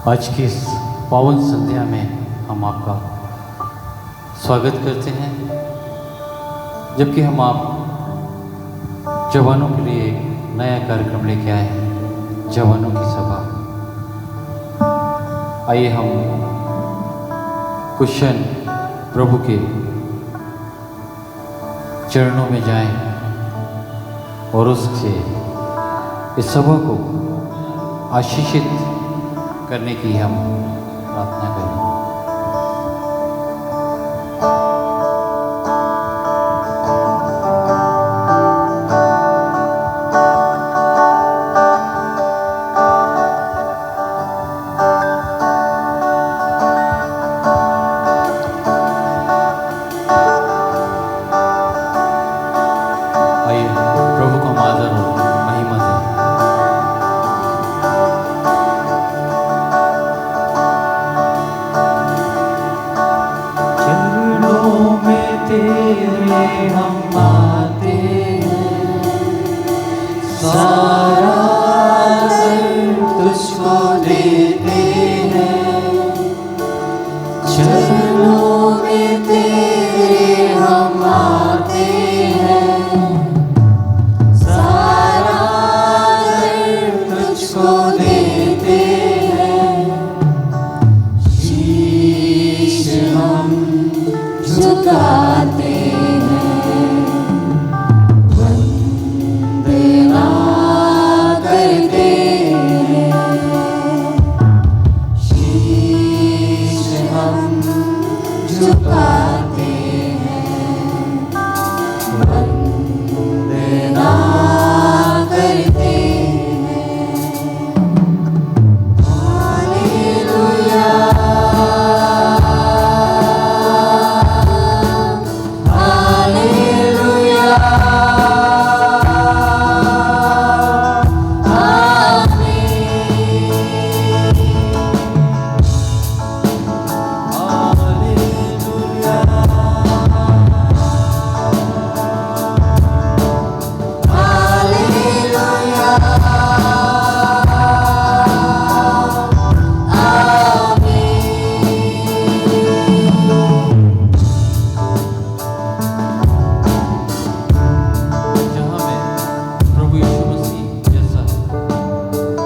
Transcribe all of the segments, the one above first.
आज की इस पावन संध्या में हम आपका स्वागत करते हैं, जबकि हम आप जवानों के लिए एक नया कार्यक्रम लेके आए हैं, जवानों की सभा। आइए हम कुछ क्षण प्रभु के चरणों में जाएं और उससे इस सभा को आशीषित करने की हम प्रार्थना करें। आइए प्रभु को आदर और महिमा दें। तेरे हम आते हैं, सारा दर्द तुझको देते हैं। चरणों में तेरे हम आते हैं, सारा दर्द तुझको देते हैं। शीश हम झुकाते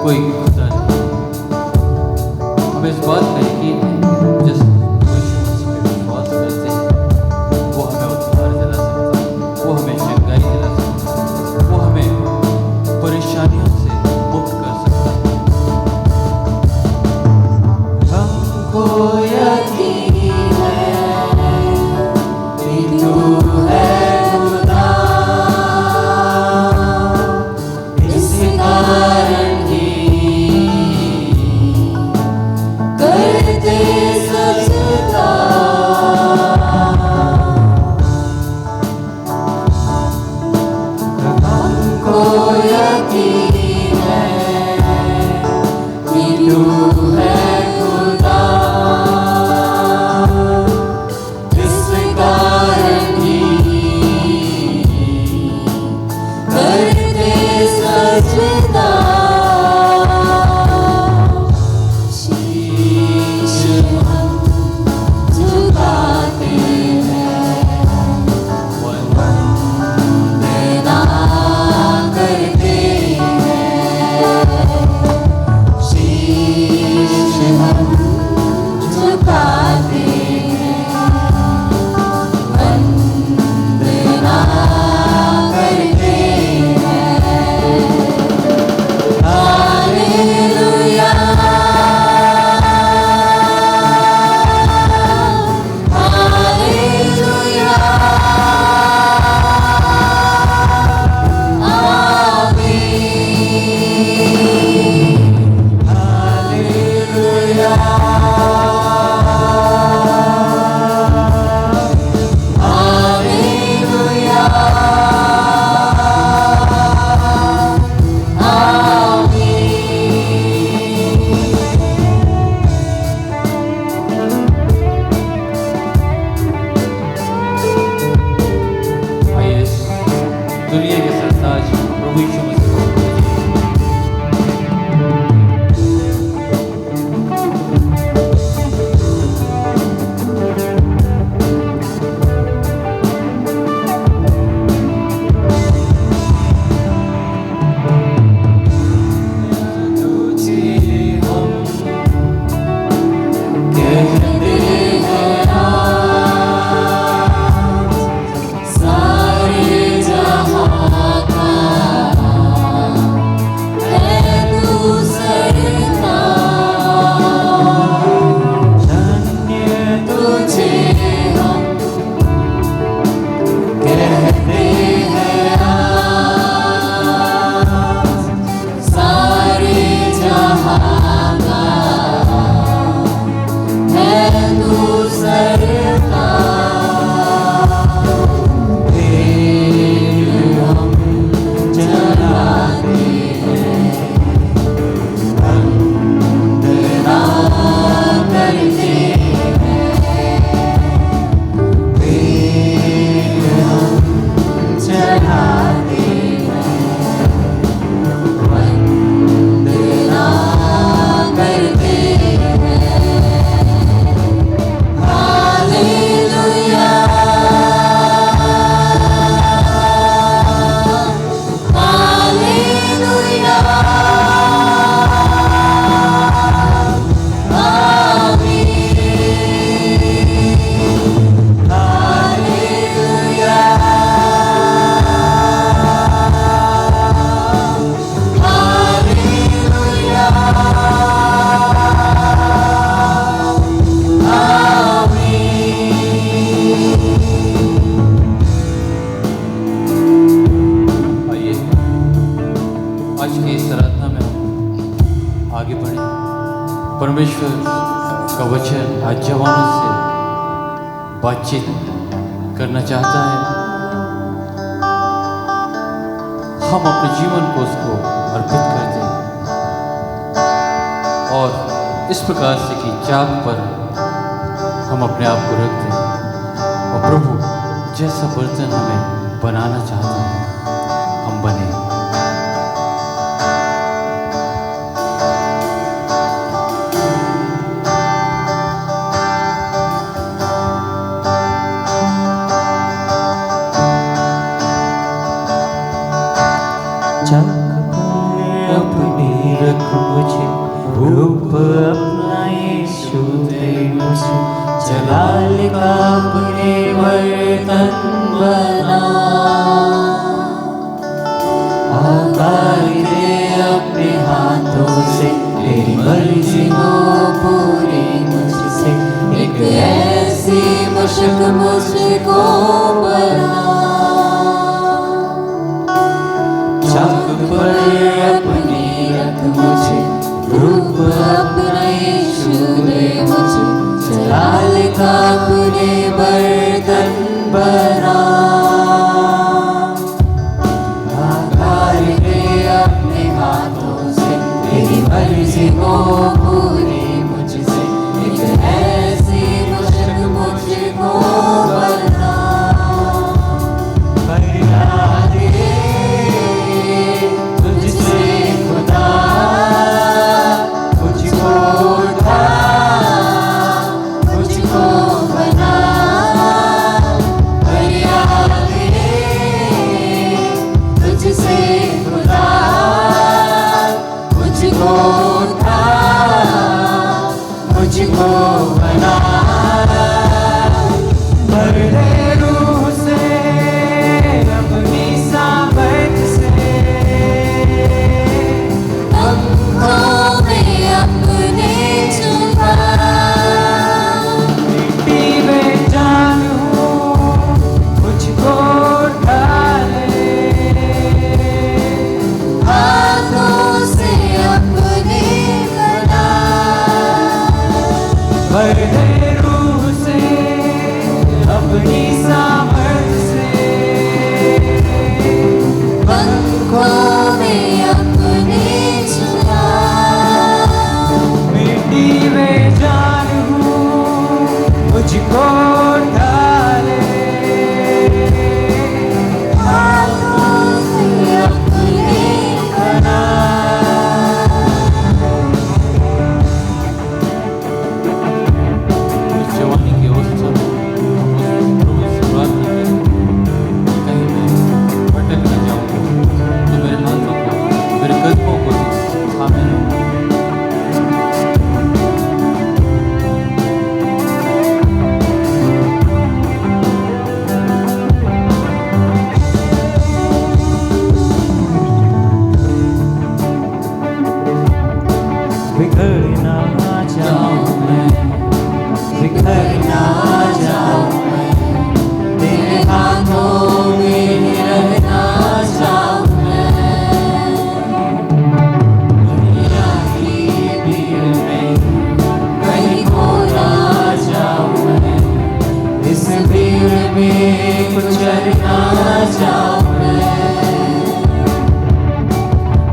कोई खुदा नहीं। हम इस बात का यकीन है कि जिस यीशु मसीह पे विश्वास करते हैं वो हमें उद्धार दिला सकता है, वो हमें चंगाई दिला सकता है, वो हमें परेशानियों से मुक्त कर सकता है। हमको यकीन है कि तू है खुदा, इस कारण परमेश्वर का वचन आज जवानों से बातचीत करना चाहता है। हम अपने जीवन को उसको अर्पित कर दें और इस प्रकार से कि चाक पर हम अपने आप को रख दें और प्रभु जैसा बर्तन हमें बनाना चाहता है हम बने। अपनी रख मुझे रूप अपना यीशु दे मुझे जलाल का अपने बर्तन बना आकार दे अपने हाथों से तेरी मर्जी हो पूरी मुझसे एक ऐसी मुश्क मुझको बना चाक पर अपनी रख मुझे रूप अपना यीशु दे मुझे जलाल का अपने बर्तन बना आकार दे अपने हाथों से तेरी मर्जी हो पूरी मुझसे एक ऐसी मुश्क मुझको बना मुझको बना भर दे रूह से अपनी सामर्थ से हमको में अपने चुका मिट्टी में जान हूँ मुझको ढाले हाथों से अपने भर दे रूह से अपनी सामर्थ से पंखों में अपने चुरा मिट्टी में जान हूँ मुझको ढाले हाथों से अपने बना बिखरना चाहूं मैं बिखरना चाहूं मैं तेरे हाथों में रहना चाहूं मैं दुनिया की भीड़ में कहीं खो ना जाऊं मैं इस भीड़ में गुजरना चाहूं मैं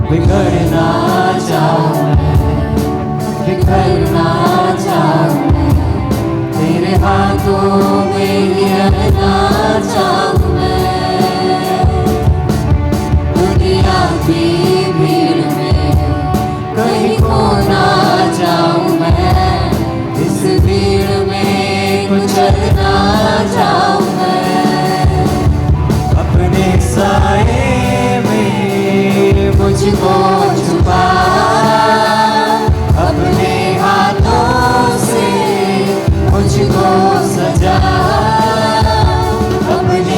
बिखरना चाहूं मैं बिखरना चाहूं मैं तेरे हाथों में गिरना चाहूं मैं दुनिया की भीड़ में कहीं खो ना जाऊं मैं इस भीड़ में गुजरना चाहूं मैं अपने साए में मुझको छुपा अपने हाथों से मुझको सजा अपने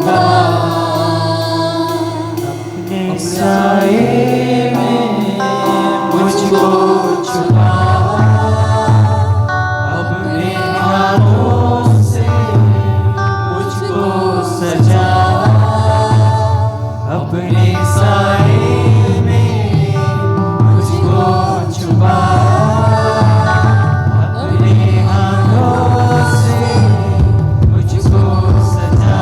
छोड़ूंगा। अपने साए में मुझको छुपा, अपने हाथों से मुझको सजा, अपने साए में मुझको छुपा, अपने हाथों से मुझको सजा,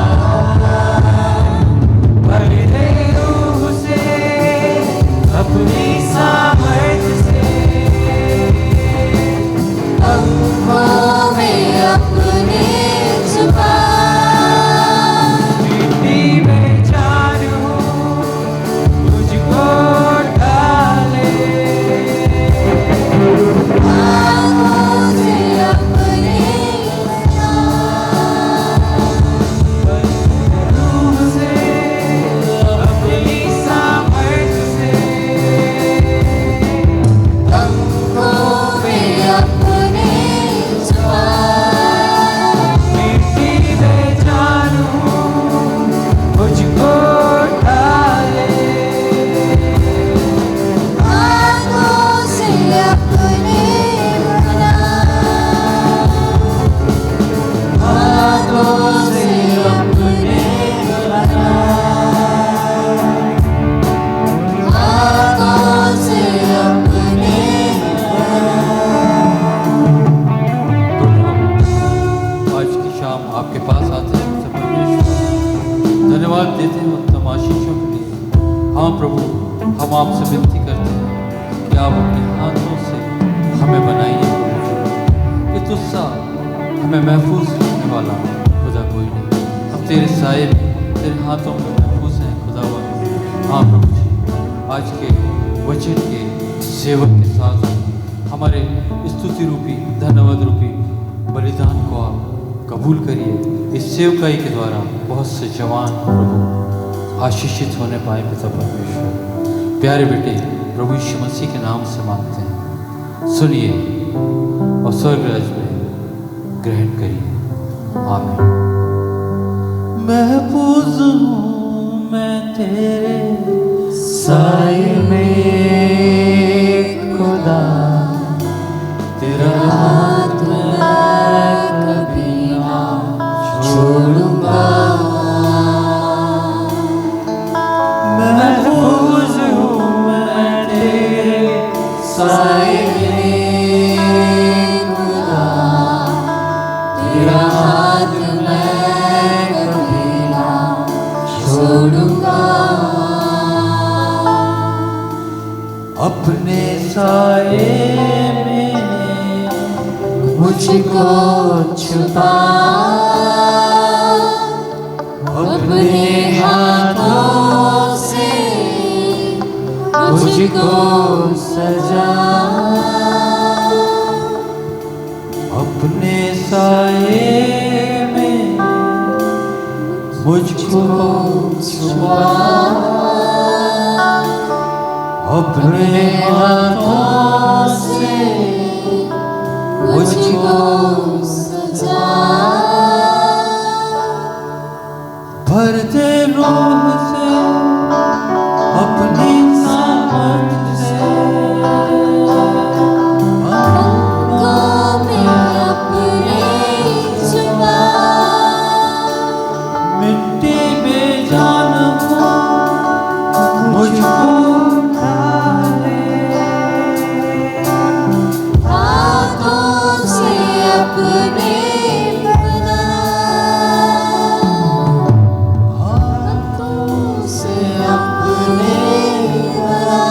भर दे रूह से अपनी सामर्थ से, पंखों में अपने छुपा, मिट्टी में जानू मुझको डाले, आँखों से अपने बचा, रूह से अपनी सामर्थ से, पंखों में अपने छुपा, मिट्टी में जानू मुझको डाले, आँखों से अपने बना, हाथों से अपने बना, हाथों से अपने प्रभु, आज की शाम आपके पास आते हैं मुझसे परमेश्वर धन्यवाद देते हैं उत्तम आशीषों के लिए। हाँ प्रभु, हम आपसे विनती करते हैं कि आप अपने हाथों से हमें बनाइए प्रभु, कि तुझसा हमें महफूज रखने वाला खुदा कोई नहीं। हम तेरे साए में, तेरे हाथों में महफूज हैं खुदावंद। हाँ प्रभु जी, आज के वचन के सेवक के साथ हमारे स्तुति रूपी धन्यवाद रूपी बलिदान को आप कबूल करिए। इस सेवकाई के द्वारा बहुत से जवान प्रभु आशीषित होने पाए पिता परमेश्वर। प्यारे बेटे प्रभु यीशु मसीह के नाम से मांगते हैं, सुनिए और स्वर्ग राज्य में ग्रहण करिए। आमीन। महफूज हूँ मैं तेरे साए में खुदा, तेरा हाथ मैं कभी ना छोड़ूंगा। महफूज हूँ मैं तेरे साए में खुदा, तेरा हाथ मैं कभी ना छोड़ूंगा। अपने साए में मुझको छुपा, अपने हाथों से मुझको सजा, अपने साए में मुझको छुपा, अपने हाथों से मुझको सजा, भर दे रूह से अपनी सामर्थ से, पंखों में अपने छुपा, मिट्टी में जान मुझको डाले, हाथों से अपने बना, हाथों से अपने बना,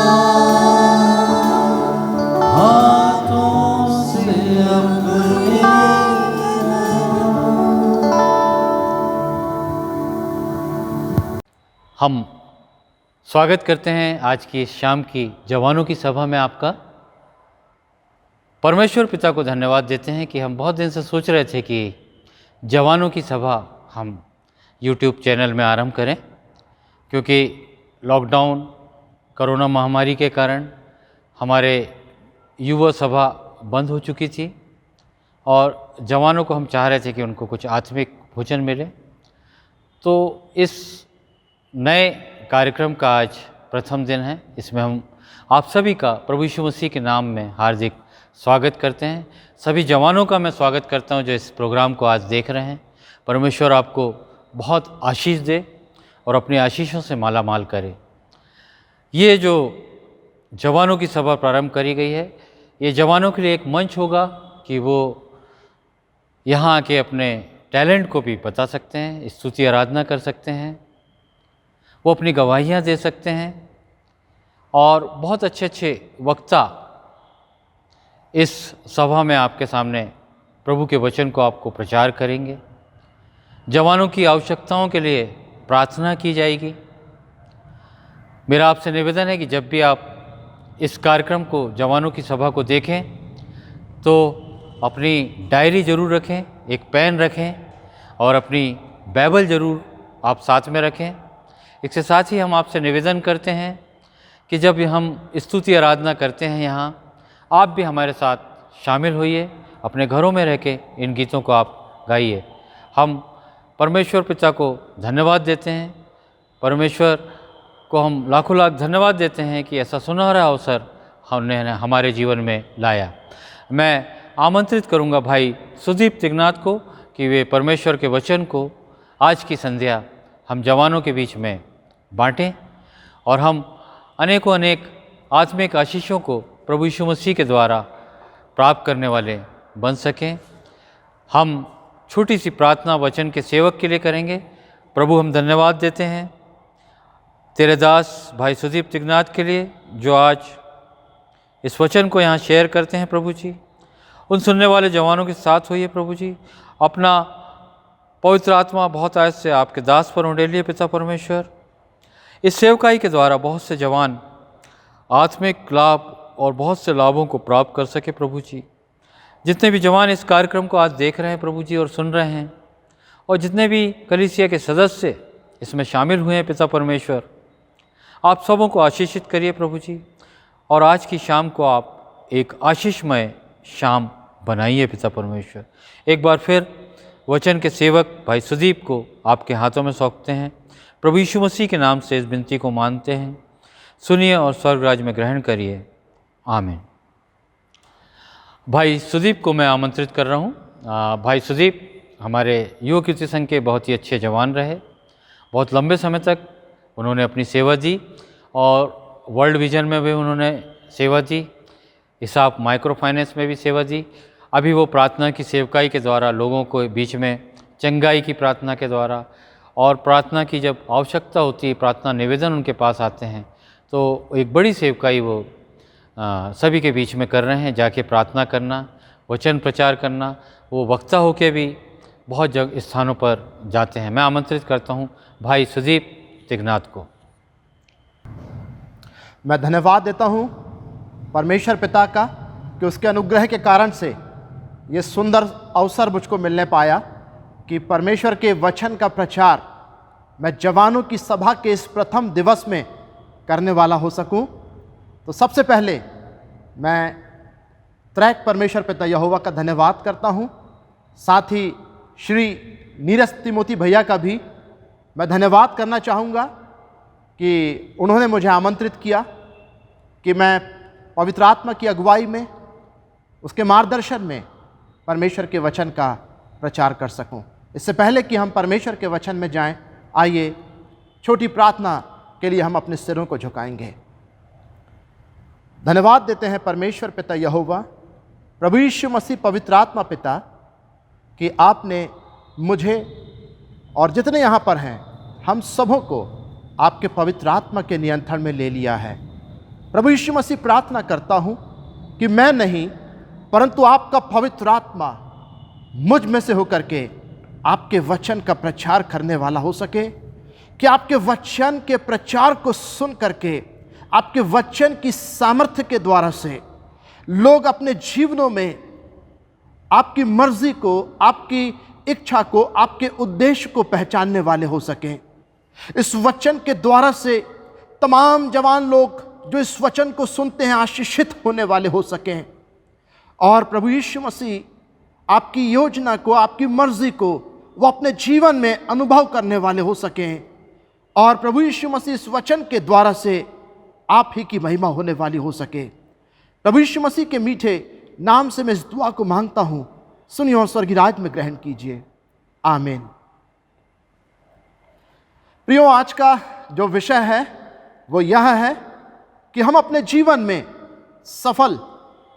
हाथों से अपने बना। हम स्वागत करते हैं आज की इस शाम की जवानों की सभा में आपका। परमेश्वर पिता को धन्यवाद देते हैं कि हम बहुत दिन से सोच रहे थे कि जवानों की सभा हम YouTube चैनल में आरंभ करें, क्योंकि लॉकडाउन कोरोना महामारी के कारण हमारे युवा सभा बंद हो चुकी थी और जवानों को हम चाह रहे थे कि उनको कुछ आत्मिक भोजन मिले। तो इस नए कार्यक्रम का आज प्रथम दिन है। इसमें हम आप सभी का प्रभु यीशु मसीह के नाम में हार्दिक स्वागत करते हैं। सभी जवानों का मैं स्वागत करता हूं जो इस प्रोग्राम को आज देख रहे हैं। परमेश्वर आपको बहुत आशीष दे और अपनी आशीषों से माला माल करे। ये जो जवानों की सभा प्रारंभ करी गई है, ये जवानों के लिए एक मंच होगा कि वो यहाँ आके अपने टैलेंट को भी बता सकते हैं, स्तुति आराधना कर सकते हैं, वो अपनी गवाहियाँ दे सकते हैं और बहुत अच्छे अच्छे वक्ता इस सभा में आपके सामने प्रभु के वचन को आपको प्रचार करेंगे। जवानों की आवश्यकताओं के लिए प्रार्थना की जाएगी। मेरा आपसे निवेदन है कि जब भी आप इस कार्यक्रम को, जवानों की सभा को देखें, तो अपनी डायरी ज़रूर रखें, एक पेन रखें और अपनी बाइबल ज़रूर आप साथ में रखें। इसके साथ ही हम आपसे निवेदन करते हैं कि जब हम स्तुति आराधना करते हैं यहाँ, आप भी हमारे साथ शामिल होइए। अपने घरों में रह के इन गीतों को आप गाइए। हम परमेश्वर पिता को धन्यवाद देते हैं। परमेश्वर को हम लाखों लाख धन्यवाद देते हैं कि ऐसा सुनहरा अवसर हमने हमारे जीवन में लाया। मैं आमंत्रित करूंगा भाई सुदीप तिगनाथ को कि वे परमेश्वर के वचन को आज की संध्या हम जवानों के बीच में बांटें और हम अनेकों अनेक आत्मिक आशीषों को प्रभु यीशु मसीह के द्वारा प्राप्त करने वाले बन सकें। हम छोटी सी प्रार्थना वचन के सेवक के लिए करेंगे। प्रभु, हम धन्यवाद देते हैं तेरे दास भाई सुदीप तिगनाथ के लिए जो आज इस वचन को यहाँ शेयर करते हैं। प्रभु जी, उन सुनने वाले जवानों के साथ होइए। प्रभु जी, अपना पवित्र आत्मा बहुत आयत से आपके दास पर उंडेलिए। पिता परमेश्वर, इस सेवकाई के द्वारा बहुत से जवान आत्मिक लाभ और बहुत से लाभों को प्राप्त कर सके। प्रभु जी, जितने भी जवान इस कार्यक्रम को आज देख रहे हैं प्रभु जी और सुन रहे हैं, और जितने भी कलीसिया के सदस्य इसमें शामिल हुए हैं, पिता परमेश्वर, आप सबों को आशीषित करिए प्रभु जी। और आज की शाम को आप एक आशीषमय शाम बनाइए पिता परमेश्वर। एक बार फिर वचन के सेवक भाई सुदीप को आपके हाथों में सौंपते हैं। प्रभु यीशु मसीह के नाम से इस विनती को मानते हैं। सुनिए और स्वर्ग राज्य में ग्रहण करिए। आमीन। भाई सुदीप को मैं आमंत्रित कर रहा हूँ। भाई सुदीप हमारे युवा कीर्ति संघ के बहुत ही अच्छे जवान रहे। बहुत लंबे समय तक उन्होंने अपनी सेवा दी और वर्ल्ड विजन में भी उन्होंने सेवा दी। हिसाब माइक्रो फाइनेंस में भी सेवा दी। अभी वो प्रार्थना की सेवकाई के द्वारा लोगों को बीच में चंगाई की प्रार्थना के द्वारा और प्रार्थना की जब आवश्यकता होती है, प्रार्थना निवेदन उनके पास आते हैं, तो एक बड़ी सेवकाई वो सभी के बीच में कर रहे हैं। जाके प्रार्थना करना, वचन प्रचार करना, वो वक्ता होके भी बहुत जगह स्थानों पर जाते हैं। मैं आमंत्रित करता हूँ भाई सुदीप तिगनाथ को। मैं धन्यवाद देता हूँ परमेश्वर पिता का कि उसके अनुग्रह के कारण से ये सुंदर अवसर मुझको मिलने पाया कि परमेश्वर के वचन का प्रचार मैं जवानों की सभा के इस प्रथम दिवस में करने वाला हो सकूं। तो सबसे पहले मैं त्रैक परमेश्वर पिता यहोवा का धन्यवाद करता हूं। साथ ही श्री नीरज तिमोती भैया का भी मैं धन्यवाद करना चाहूँगा कि उन्होंने मुझे आमंत्रित किया कि मैं पवित्र आत्मा की अगुवाई में, उसके मार्गदर्शन में परमेश्वर के वचन का प्रचार कर सकूं। इससे पहले कि हम परमेश्वर के वचन में जाएं, आइए छोटी प्रार्थना के लिए हम अपने सिरों को झुकाएंगे। धन्यवाद देते हैं परमेश्वर पिता यहोवा, प्रभु यीशु मसीह पवित्र आत्मा पिता, कि आपने मुझे और जितने यहाँ पर हैं हम सबों को आपके पवित्र आत्मा के नियंत्रण में ले लिया है। प्रभु यीशु मसीह, प्रार्थना करता हूँ कि मैं नहीं परंतु आपका पवित्र आत्मा मुझ में से होकर के आपके वचन का प्रचार करने वाला हो सके, कि आपके वचन के प्रचार को सुन करके आपके वचन की सामर्थ्य के द्वारा से लोग अपने जीवनों में आपकी मर्जी को, आपकी इच्छा को, आपके उद्देश्य को पहचानने वाले हो सकें। इस वचन के द्वारा से तमाम जवान लोग जो इस वचन को सुनते हैं आशीषित होने वाले हो सकें। और प्रभु यीशु मसीह आपकी योजना को, आपकी मर्जी को वो अपने जीवन में अनुभव करने वाले हो सकें और प्रभु यीशु मसीह इस वचन के द्वारा से आप ही की महिमा होने वाली हो सके। प्रभु यीशु मसीह के मीठे नाम से मैं इस दुआ को मांगता हूँ, सुनिए और स्वर्गीय राज्य में ग्रहण कीजिए। आमीन। प्रियो, आज का जो विषय है वो यह है कि हम अपने जीवन में सफल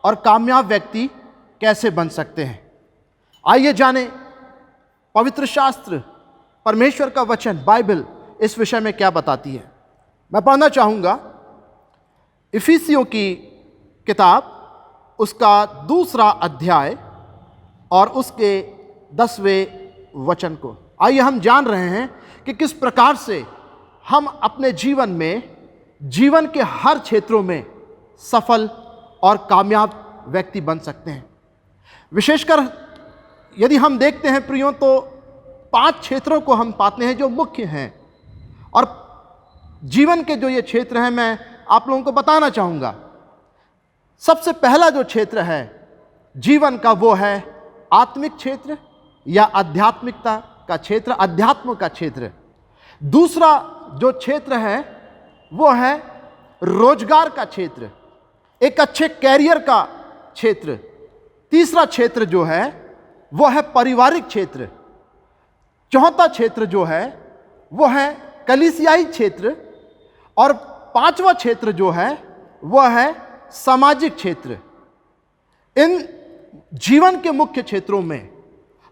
और कामयाब व्यक्ति कैसे बन सकते हैं। आइए जानें पवित्र शास्त्र, परमेश्वर का वचन, बाइबल इस विषय में क्या बताती है। मैं पढ़ना चाहूँगा इफिसियों की किताब, उसका 2 अध्याय और उसके 10वें वचन को। आइए हम जान रहे हैं कि किस प्रकार से हम अपने जीवन में, जीवन के हर क्षेत्रों में सफल और कामयाब व्यक्ति बन सकते हैं। विशेषकर यदि हम देखते हैं प्रियो, तो 5 क्षेत्रों को हम पाते हैं जो मुख्य हैं, और जीवन के जो ये क्षेत्र हैं मैं आप लोगों को बताना चाहूँगा। सबसे पहला जो क्षेत्र है जीवन का वो है आत्मिक क्षेत्र या आध्यात्मिकता का क्षेत्र, अध्यात्म का क्षेत्र। दूसरा जो क्षेत्र है वो है रोजगार का क्षेत्र, एक अच्छे कैरियर का क्षेत्र। तीसरा क्षेत्र जो है वो है पारिवारिक क्षेत्र। चौथा क्षेत्र जो है वो है कलीसियाई क्षेत्र, और 5वां क्षेत्र जो है वह है सामाजिक क्षेत्र। इन जीवन के मुख्य क्षेत्रों में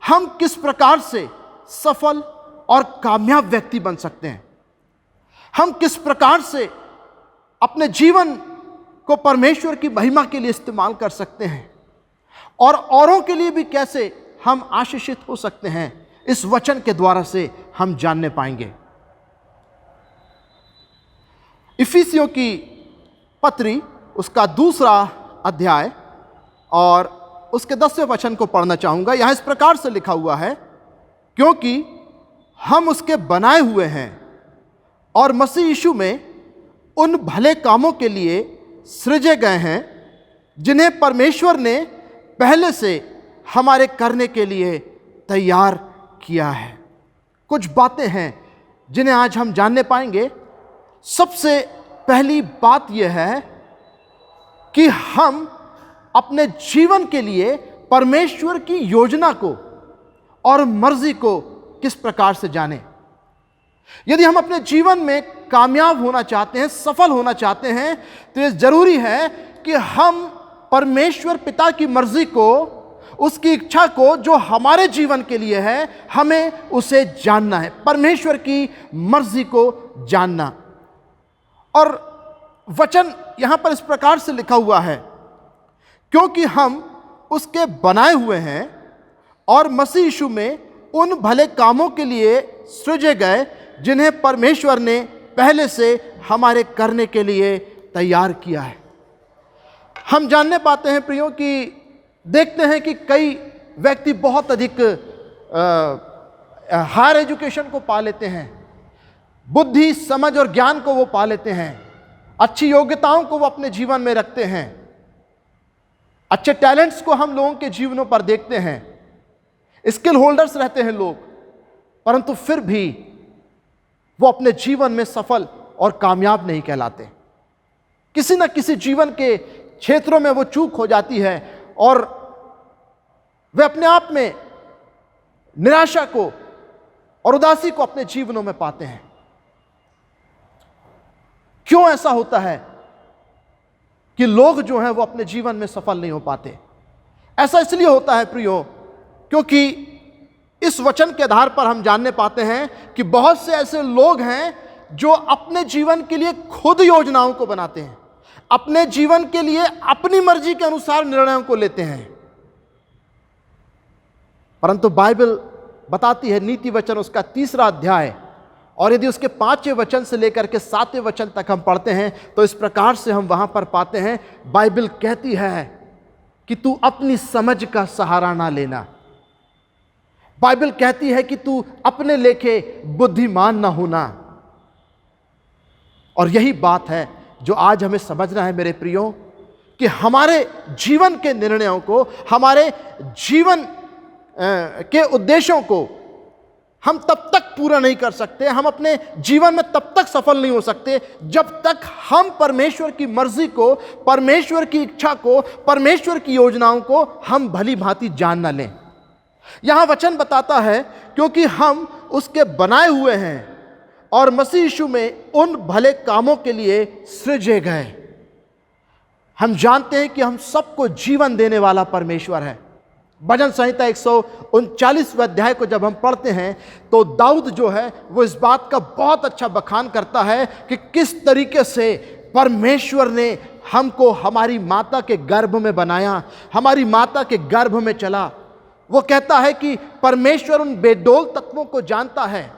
हम किस प्रकार से सफल और कामयाब व्यक्ति बन सकते हैं, हम किस प्रकार से अपने जीवन को परमेश्वर की महिमा के लिए इस्तेमाल कर सकते हैं, और औरों के लिए भी कैसे हम आशीषित हो सकते हैं, इस वचन के द्वारा से हम जानने पाएंगे। इफिसियों की पत्री, उसका 2 अध्याय और उसके 10वें वचन को पढ़ना चाहूँगा। यहाँ इस प्रकार से लिखा हुआ है, क्योंकि हम उसके बनाए हुए हैं और मसीह यीशु में उन भले कामों के लिए सृजे गए हैं जिन्हें परमेश्वर ने पहले से हमारे करने के लिए तैयार किया है। कुछ बातें हैं जिन्हें आज हम जानने पाएंगे। सबसे पहली बात यह है कि हम अपने जीवन के लिए परमेश्वर की योजना को और मर्जी को किस प्रकार से जानें। यदि हम अपने जीवन में कामयाब होना चाहते हैं, सफल होना चाहते हैं, तो ये जरूरी है कि हम परमेश्वर पिता की मर्जी को, उसकी इच्छा को जो हमारे जीवन के लिए है, हमें उसे जानना है, परमेश्वर की मर्जी को जानना। और वचन यहां पर इस प्रकार से लिखा हुआ है, क्योंकि हम उसके बनाए हुए हैं और मसीह यीशु में उन भले कामों के लिए सृजे गए जिन्हें परमेश्वर ने पहले से हमारे करने के लिए तैयार किया है। हम जानने पाते हैं प्रियो कि देखते हैं कि कई व्यक्ति बहुत अधिक हायर एजुकेशन को पा लेते हैं, बुद्धि, समझ और ज्ञान को वो पा लेते हैं, अच्छी योग्यताओं को वो अपने जीवन में रखते हैं, अच्छे टैलेंट्स को हम लोगों के जीवनों पर देखते हैं, स्किल होल्डर्स रहते हैं लोग, परंतु फिर भी वो अपने जीवन में सफल और कामयाब नहीं कहलाते। किसी न किसी जीवन के क्षेत्रों में वो चूक हो जाती है और वे अपने आप में निराशा को और उदासी को अपने जीवनों में पाते हैं। क्यों ऐसा होता है कि लोग जो हैं वो अपने जीवन में सफल नहीं हो पाते? ऐसा इसलिए होता है प्रियो, क्योंकि इस वचन के आधार पर हम जानने पाते हैं कि बहुत से ऐसे लोग हैं जो अपने जीवन के लिए खुद योजनाओं को बनाते हैं, अपने जीवन के लिए अपनी मर्जी के अनुसार निर्णयों को लेते हैं। परंतु बाइबल बताती है, नीति वचन उसका 3 अध्याय और यदि उसके 5वें वचन से लेकर के 7वें वचन तक हम पढ़ते हैं तो इस प्रकार से हम वहां पर पाते हैं, बाइबल कहती है कि तू अपनी समझ का सहारा ना लेना। बाइबल कहती है कि तू अपने लेखे बुद्धिमान ना होना। और यही बात है जो आज हमें समझना है मेरे प्रियो, कि हमारे जीवन के निर्णयों को, हमारे जीवन के उद्देश्यों को हम तब तक पूरा नहीं कर सकते, हम अपने जीवन में तब तक सफल नहीं हो सकते जब तक हम परमेश्वर की मर्जी को, परमेश्वर की इच्छा को, परमेश्वर की योजनाओं को हम भली भांति जान ना लें। यहां वचन बताता है क्योंकि हम उसके बनाए हुए हैं और मसीह यीशु में उन भले कामों के लिए सृजे गए। हम जानते हैं कि हम सबको जीवन देने वाला परमेश्वर है। भजन संहिता 139वें अध्याय को जब हम पढ़ते हैं तो दाऊद जो है वो इस बात का बहुत अच्छा बखान करता है कि किस तरीके से परमेश्वर ने हमको हमारी माता के गर्भ में बनाया, हमारी माता के गर्भ में चला। वो कहता है कि परमेश्वर उन बेडोल तत्वों को जानता है।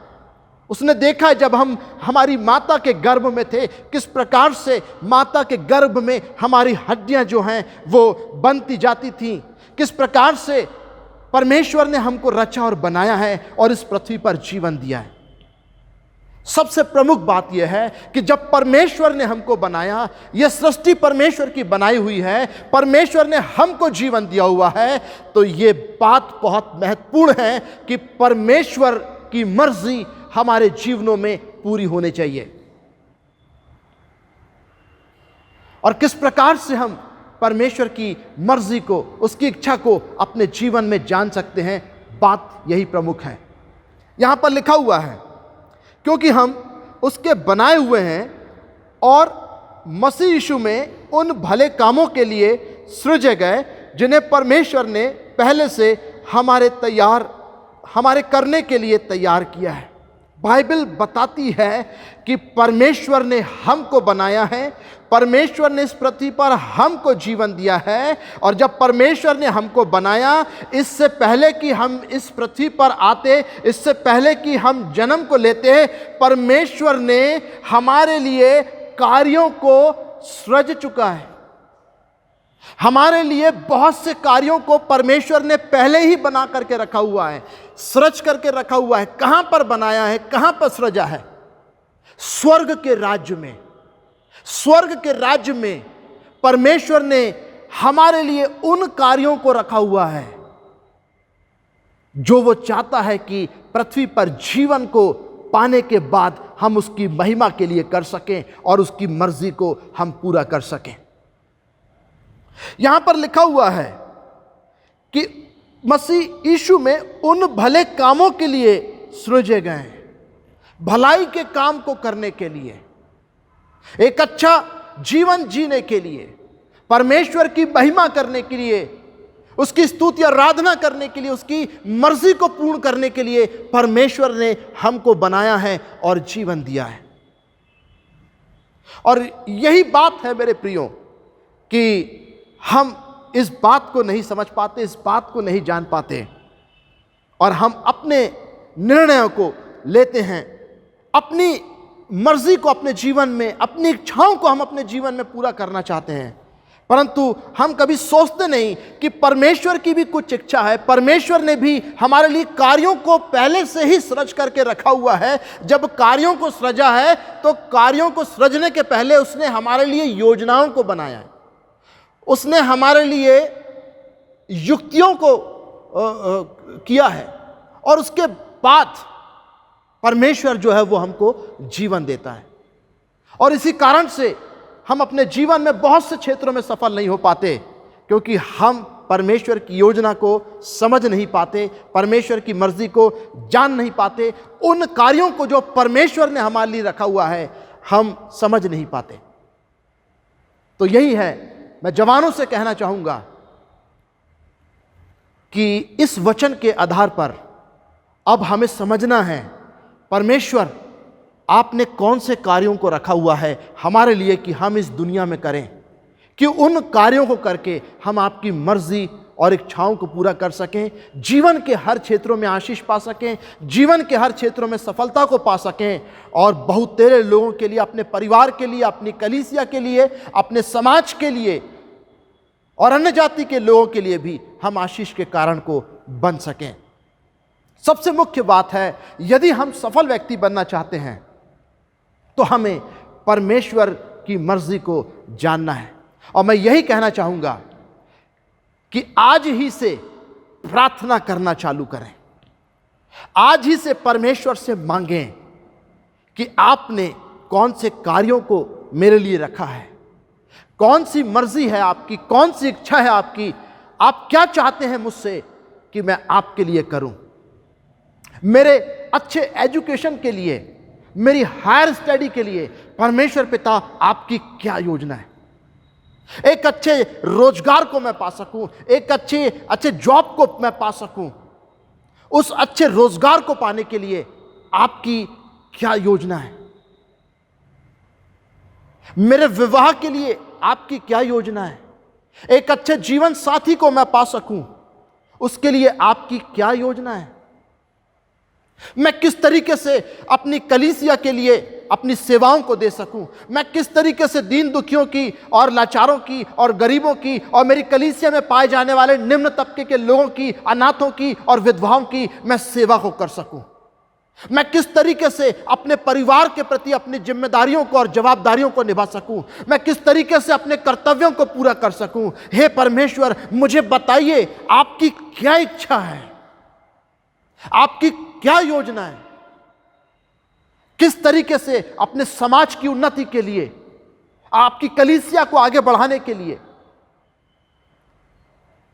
उसने देखा है जब हम हमारी माता के गर्भ में थे किस प्रकार से माता के गर्भ में हमारी हड्डियां जो हैं वो बनती जाती थीं, किस प्रकार से परमेश्वर ने हमको रचा और बनाया है और इस पृथ्वी पर जीवन दिया है। सबसे प्रमुख बात यह है कि जब परमेश्वर ने हमको बनाया, यह सृष्टि परमेश्वर की बनाई हुई है, परमेश्वर ने हमको जीवन दिया हुआ है, तो यह बात बहुत महत्वपूर्ण है कि परमेश्वर की मर्जी हमारे जीवनों में पूरी होनी चाहिए। और किस प्रकार से हम परमेश्वर की मर्जी को, उसकी इच्छा को अपने जीवन में जान सकते हैं, बात यही प्रमुख है। यहां पर लिखा हुआ है क्योंकि हम उसके बनाए हुए हैं और मसीह यीशु में उन भले कामों के लिए सृजे गए जिन्हें परमेश्वर ने पहले से हमारे करने के लिए तैयार किया है। बाइबल बताती है कि परमेश्वर ने हमको बनाया है, परमेश्वर ने इस पृथ्वी पर हमको जीवन दिया है। और जब परमेश्वर ने हमको बनाया, इससे पहले कि हम इस पृथ्वी पर आते, इससे पहले कि हम जन्म को लेते, परमेश्वर ने हमारे लिए कार्यों को सृज चुका है। हमारे लिए बहुत से कार्यों को परमेश्वर ने पहले ही बना करके रखा हुआ है, सृज करके रखा हुआ है। कहां पर बनाया है, कहां पर सृजा है? स्वर्ग के राज्य में। स्वर्ग के राज्य में परमेश्वर ने हमारे लिए उन कार्यों को रखा हुआ है जो वो चाहता है कि पृथ्वी पर जीवन को पाने के बाद हम उसकी महिमा के लिए कर सकें और उसकी मर्जी को हम पूरा कर सकें। यहां पर लिखा हुआ है कि मसीह यीशु में उन भले कामों के लिए सृजे गए हैं, भलाई के काम को करने के लिए, एक अच्छा जीवन जीने के लिए, परमेश्वर की महिमा करने के लिए, उसकी स्तुति आराधना करने के लिए, उसकी मर्जी को पूर्ण करने के लिए परमेश्वर ने हमको बनाया है और जीवन दिया है। और यही बात है मेरे प्रियो कि हम इस बात को नहीं समझ पाते, इस बात को नहीं जान पाते और हम अपने निर्णयों को लेते हैं, अपनी मर्जी को अपने जीवन में, अपनी इच्छाओं को हम अपने जीवन में पूरा करना चाहते हैं, परंतु हम कभी सोचते नहीं कि परमेश्वर की भी कुछ इच्छा है। परमेश्वर ने भी हमारे लिए कार्यों को पहले से ही सृज करके रखा हुआ है। जब कार्यों को सृजा है तो कार्यों को सृजने के पहले उसने हमारे लिए योजनाओं को बनाया है, उसने हमारे लिए युक्तियों को किया है और उसके बाद परमेश्वर जो है वो हमको जीवन देता है। और इसी कारण से हम अपने जीवन में बहुत से क्षेत्रों में सफल नहीं हो पाते क्योंकि हम परमेश्वर की योजना को समझ नहीं पाते, परमेश्वर की मर्जी को जान नहीं पाते, उन कार्यों को जो परमेश्वर ने हमारे लिए रखा हुआ है हम समझ नहीं पाते। तो यही है, मैं जवानों से कहना चाहूंगा कि इस वचन के आधार पर अब हमें समझना है परमेश्वर आपने कौन से कार्यों को रखा हुआ है हमारे लिए कि हम इस दुनिया में करें, कि उन कार्यों को करके हम आपकी मर्जी और इच्छाओं को पूरा कर सकें, जीवन के हर क्षेत्रों में आशीष पा सकें, जीवन के हर क्षेत्रों में सफलता को पा सकें और बहुतेरे लोगों के लिए, अपने परिवार के लिए, अपनी कलीसिया के लिए, अपने समाज के लिए और अन्य जाति के लोगों के लिए भी हम आशीष के कारण को बन सकें। सबसे मुख्य बात है, यदि हम सफल व्यक्ति बनना चाहते हैं तो हमें परमेश्वर की मर्जी को जानना है। और मैं यही कहना चाहूंगा कि आज ही से प्रार्थना करना चालू करें। आज ही से परमेश्वर से मांगें कि आपने कौन से कार्यों को मेरे लिए रखा है, कौन सी मर्जी है आपकी, कौन सी इच्छा है आपकी, आप क्या चाहते हैं मुझसे कि मैं आपके लिए करूं। मेरे अच्छे एजुकेशन के लिए, मेरी हायर स्टडी के लिए परमेश्वर पिता आपकी क्या योजना है। एक अच्छे रोजगार को मैं पा सकूं, एक अच्छे जॉब को मैं पा सकूं, उस अच्छे रोजगार को पाने के लिए आपकी क्या योजना है। मेरे विवाह के लिए आपकी क्या योजना है। एक अच्छे जीवन साथी को मैं पा सकूं, उसके लिए आपकी क्या योजना है। मैं किस तरीके से अपनी कलीसिया के लिए अपनी सेवाओं को दे सकूं, मैं किस तरीके से दीन दुखियों की और लाचारों की और गरीबों की और मेरी कलीसिया में पाए जाने वाले निम्न तबके के लोगों की, अनाथों की और विधवाओं की मैं सेवा को कर सकूं। मैं किस तरीके से अपने परिवार के प्रति अपनी जिम्मेदारियों को और जवाबदारियों को निभा सकूं, मैं किस तरीके से अपने कर्तव्यों को पूरा कर सकूं। हे परमेश्वर, मुझे बताइए आपकी क्या इच्छा है, आपकी क्या योजना है। किस तरीके से अपने समाज की उन्नति के लिए, आपकी कलीसिया को आगे बढ़ाने के लिए,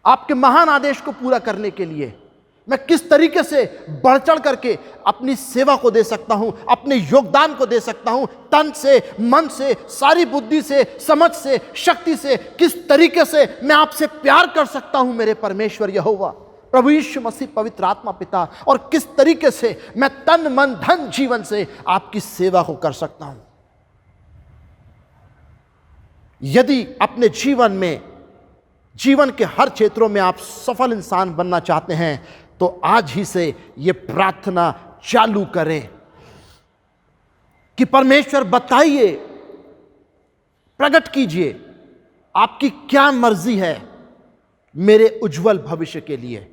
आपके महान आदेश को पूरा करने के लिए मैं किस तरीके से बढ़ चढ़ करके अपनी सेवा को दे सकता हूं, अपने योगदान को दे सकता हूं, तन से, मन से, सारी बुद्धि से, समझ से, शक्ति से, किस तरीके से मैं आपसे प्यार कर सकता हूं मेरे परमेश्वर यहोवा प्रभु यीशु मसीह पवित्र आत्मा पिता, और किस तरीके से मैं तन मन धन जीवन से आपकी सेवा को कर सकता हूं। यदि अपने जीवन के हर क्षेत्रों में आप सफल इंसान बनना चाहते हैं तो आज ही से यह प्रार्थना चालू करें कि परमेश्वर बताइए, प्रकट कीजिए आपकी क्या मर्जी है मेरे उज्जवल भविष्य के लिए,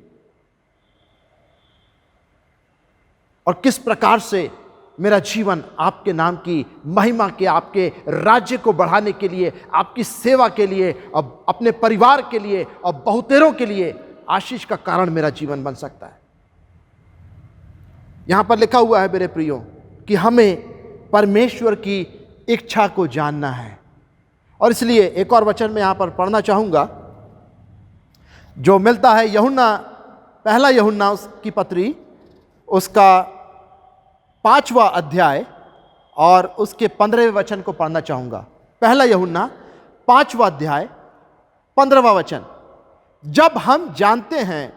और किस प्रकार से मेरा जीवन आपके नाम की महिमा के, आपके राज्य को बढ़ाने के लिए, आपकी सेवा के लिए और अपने परिवार के लिए और बहुतेरों के लिए आशीष का कारण मेरा जीवन बन सकता है। यहां पर लिखा हुआ है मेरे प्रियो कि हमें परमेश्वर की इच्छा को जानना है, और इसलिए एक और वचन में यहां पर पढ़ना चाहूंगा जो मिलता है पहला यूहन्ना की पत्री, उसका 5वां अध्याय और उसके 15वें वचन को पढ़ना चाहूंगा। पहला यूहन्ना 5वां अध्याय 15वां वचन। जब हम जानते हैं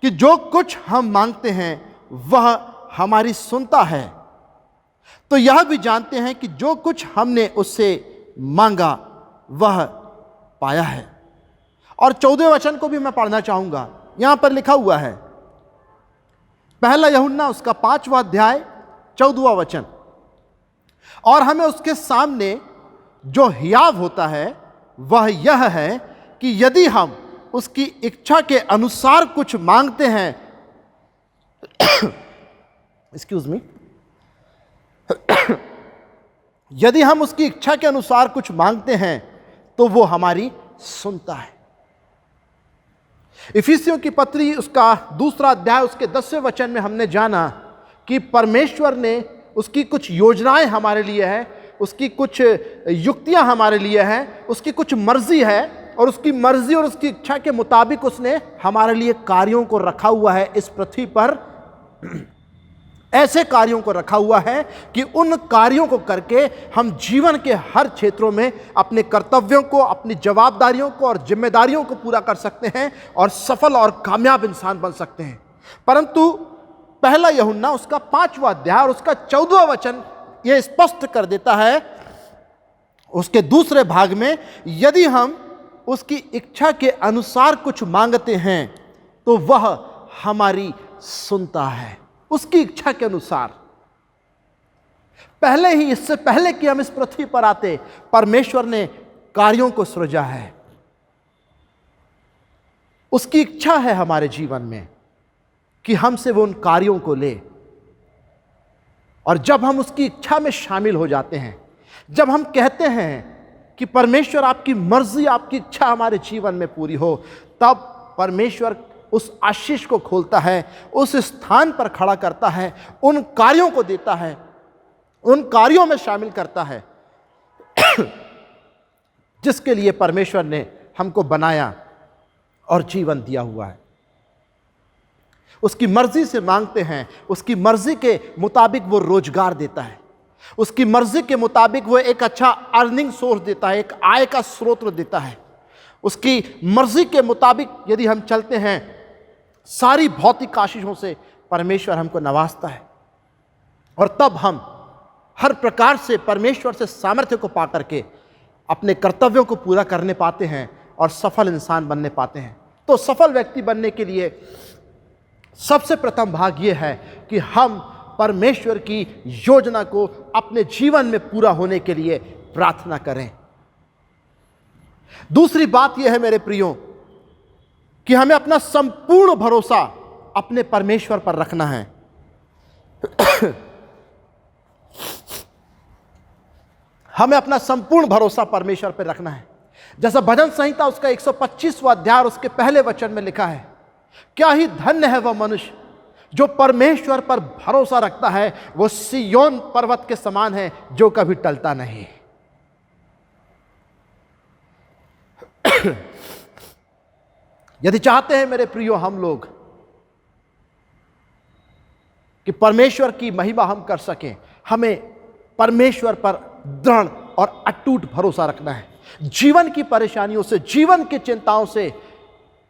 कि जो कुछ हम मांगते हैं वह हमारी सुनता है, तो यह भी जानते हैं कि जो कुछ हमने उससे मांगा वह पाया है। और 14वें वचन को भी मैं पढ़ना चाहूंगा। यहां पर लिखा हुआ है पहला यूहन्ना उसका 5वां अध्याय 14वां वचन, और हमें उसके सामने जो हियाव होता है वह यह है कि यदि हम उसकी इच्छा के अनुसार कुछ मांगते हैं एक्सक्यूज मी यदि हम उसकी इच्छा के अनुसार कुछ मांगते हैं तो वो हमारी सुनता है। इफिसियों की पत्री उसका 2 अध्याय उसके 10वें वचन में हमने जाना कि परमेश्वर ने उसकी कुछ योजनाएं हमारे लिए है, उसकी कुछ युक्तियां हमारे लिए हैं, उसकी कुछ मर्जी है, और उसकी मर्जी और उसकी इच्छा के मुताबिक उसने हमारे लिए कार्यों को रखा हुआ है इस पृथ्वी पर। ऐसे कार्यों को रखा हुआ है कि उन कार्यों को करके हम जीवन के हर क्षेत्रों में अपने कर्तव्यों को, अपनी जवाबदारियों को और जिम्मेदारियों को पूरा कर सकते हैं और सफल और कामयाब इंसान बन सकते हैं। परंतु पहला यूहन्ना उसका 5वां अध्याय और उसका 14वां वचन यह स्पष्ट कर देता है उसके दूसरे भाग में, यदि हम उसकी इच्छा के अनुसार कुछ मांगते हैं तो वह हमारी सुनता है। उसकी इच्छा के अनुसार। पहले ही, इससे पहले कि हम इस पृथ्वी पर आते, परमेश्वर ने कार्यों को सृजा है। उसकी इच्छा है हमारे जीवन में कि हमसे वो उन कार्यों को ले, और जब हम उसकी इच्छा में शामिल हो जाते हैं, जब हम कहते हैं कि परमेश्वर आपकी मर्जी, आपकी इच्छा हमारे जीवन में पूरी हो, तब परमेश्वर उस आशीष को खोलता है, उस स्थान पर खड़ा करता है, उन कार्यों को देता है, उन कार्यों में शामिल करता है जिसके लिए परमेश्वर ने हमको बनाया और जीवन दिया हुआ है। उसकी मर्जी से मांगते हैं, उसकी मर्जी के मुताबिक वो रोजगार देता है, उसकी मर्जी के मुताबिक वो एक अच्छा अर्निंग सोर्स देता है, एक आय का स्रोत देता है। उसकी मर्जी के मुताबिक यदि हम चलते हैं, सारी भौतिक आशीषों से परमेश्वर हमको नवाजता है और तब हम हर प्रकार से परमेश्वर से सामर्थ्य को पा करके अपने कर्तव्यों को पूरा करने पाते हैं और सफल इंसान बनने पाते हैं। तो सफल व्यक्ति बनने के लिए सबसे प्रथम भाग यह है कि हम परमेश्वर की योजना को अपने जीवन में पूरा होने के लिए प्रार्थना करें। दूसरी बात यह है मेरे प्रियो कि हमें अपना संपूर्ण भरोसा अपने परमेश्वर पर रखना है। हमें अपना संपूर्ण भरोसा परमेश्वर पर रखना है। जैसा भजन संहिता उसका 125वां अध्याय उसके पहले वचन में लिखा है, क्या ही धन्य है वह मनुष्य जो परमेश्वर पर भरोसा रखता है, वो सिय्योन पर्वत के समान है जो कभी टलता नहीं। यदि चाहते हैं मेरे प्रियो हम लोग कि परमेश्वर की महिमा हम कर सकें, हमें परमेश्वर पर दृढ़ और अटूट भरोसा रखना है। जीवन की परेशानियों से, जीवन की चिंताओं से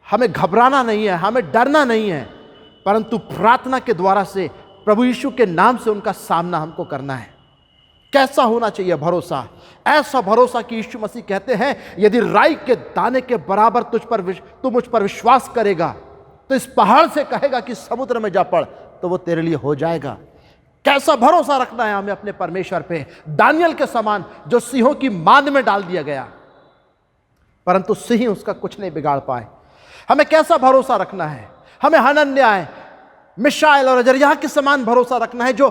हमें घबराना नहीं है, हमें डरना नहीं है, परंतु प्रार्थना के द्वारा से प्रभु यीशु के नाम से उनका सामना हमको करना है। कैसा होना चाहिए भरोसा? ऐसा भरोसा कि यीशु मसीह कहते हैं, यदि राई के दाने के बराबर तू मुझ पर विश्वास करेगा तो इस पहाड़ से कहेगा कि समुद्र में जा पड़, तो वो तेरे लिए हो जाएगा। कैसा भरोसा रखना है हमें अपने परमेश्वर पे? दानियल के समान जो सिंहों की मांद में डाल दिया गया, परंतु सिंह उसका कुछ नहीं बिगाड़ पाए। हमें कैसा भरोसा रखना है? हमें हनन्याह, मिशाएल और अजर्याह के समान भरोसा रखना है, जो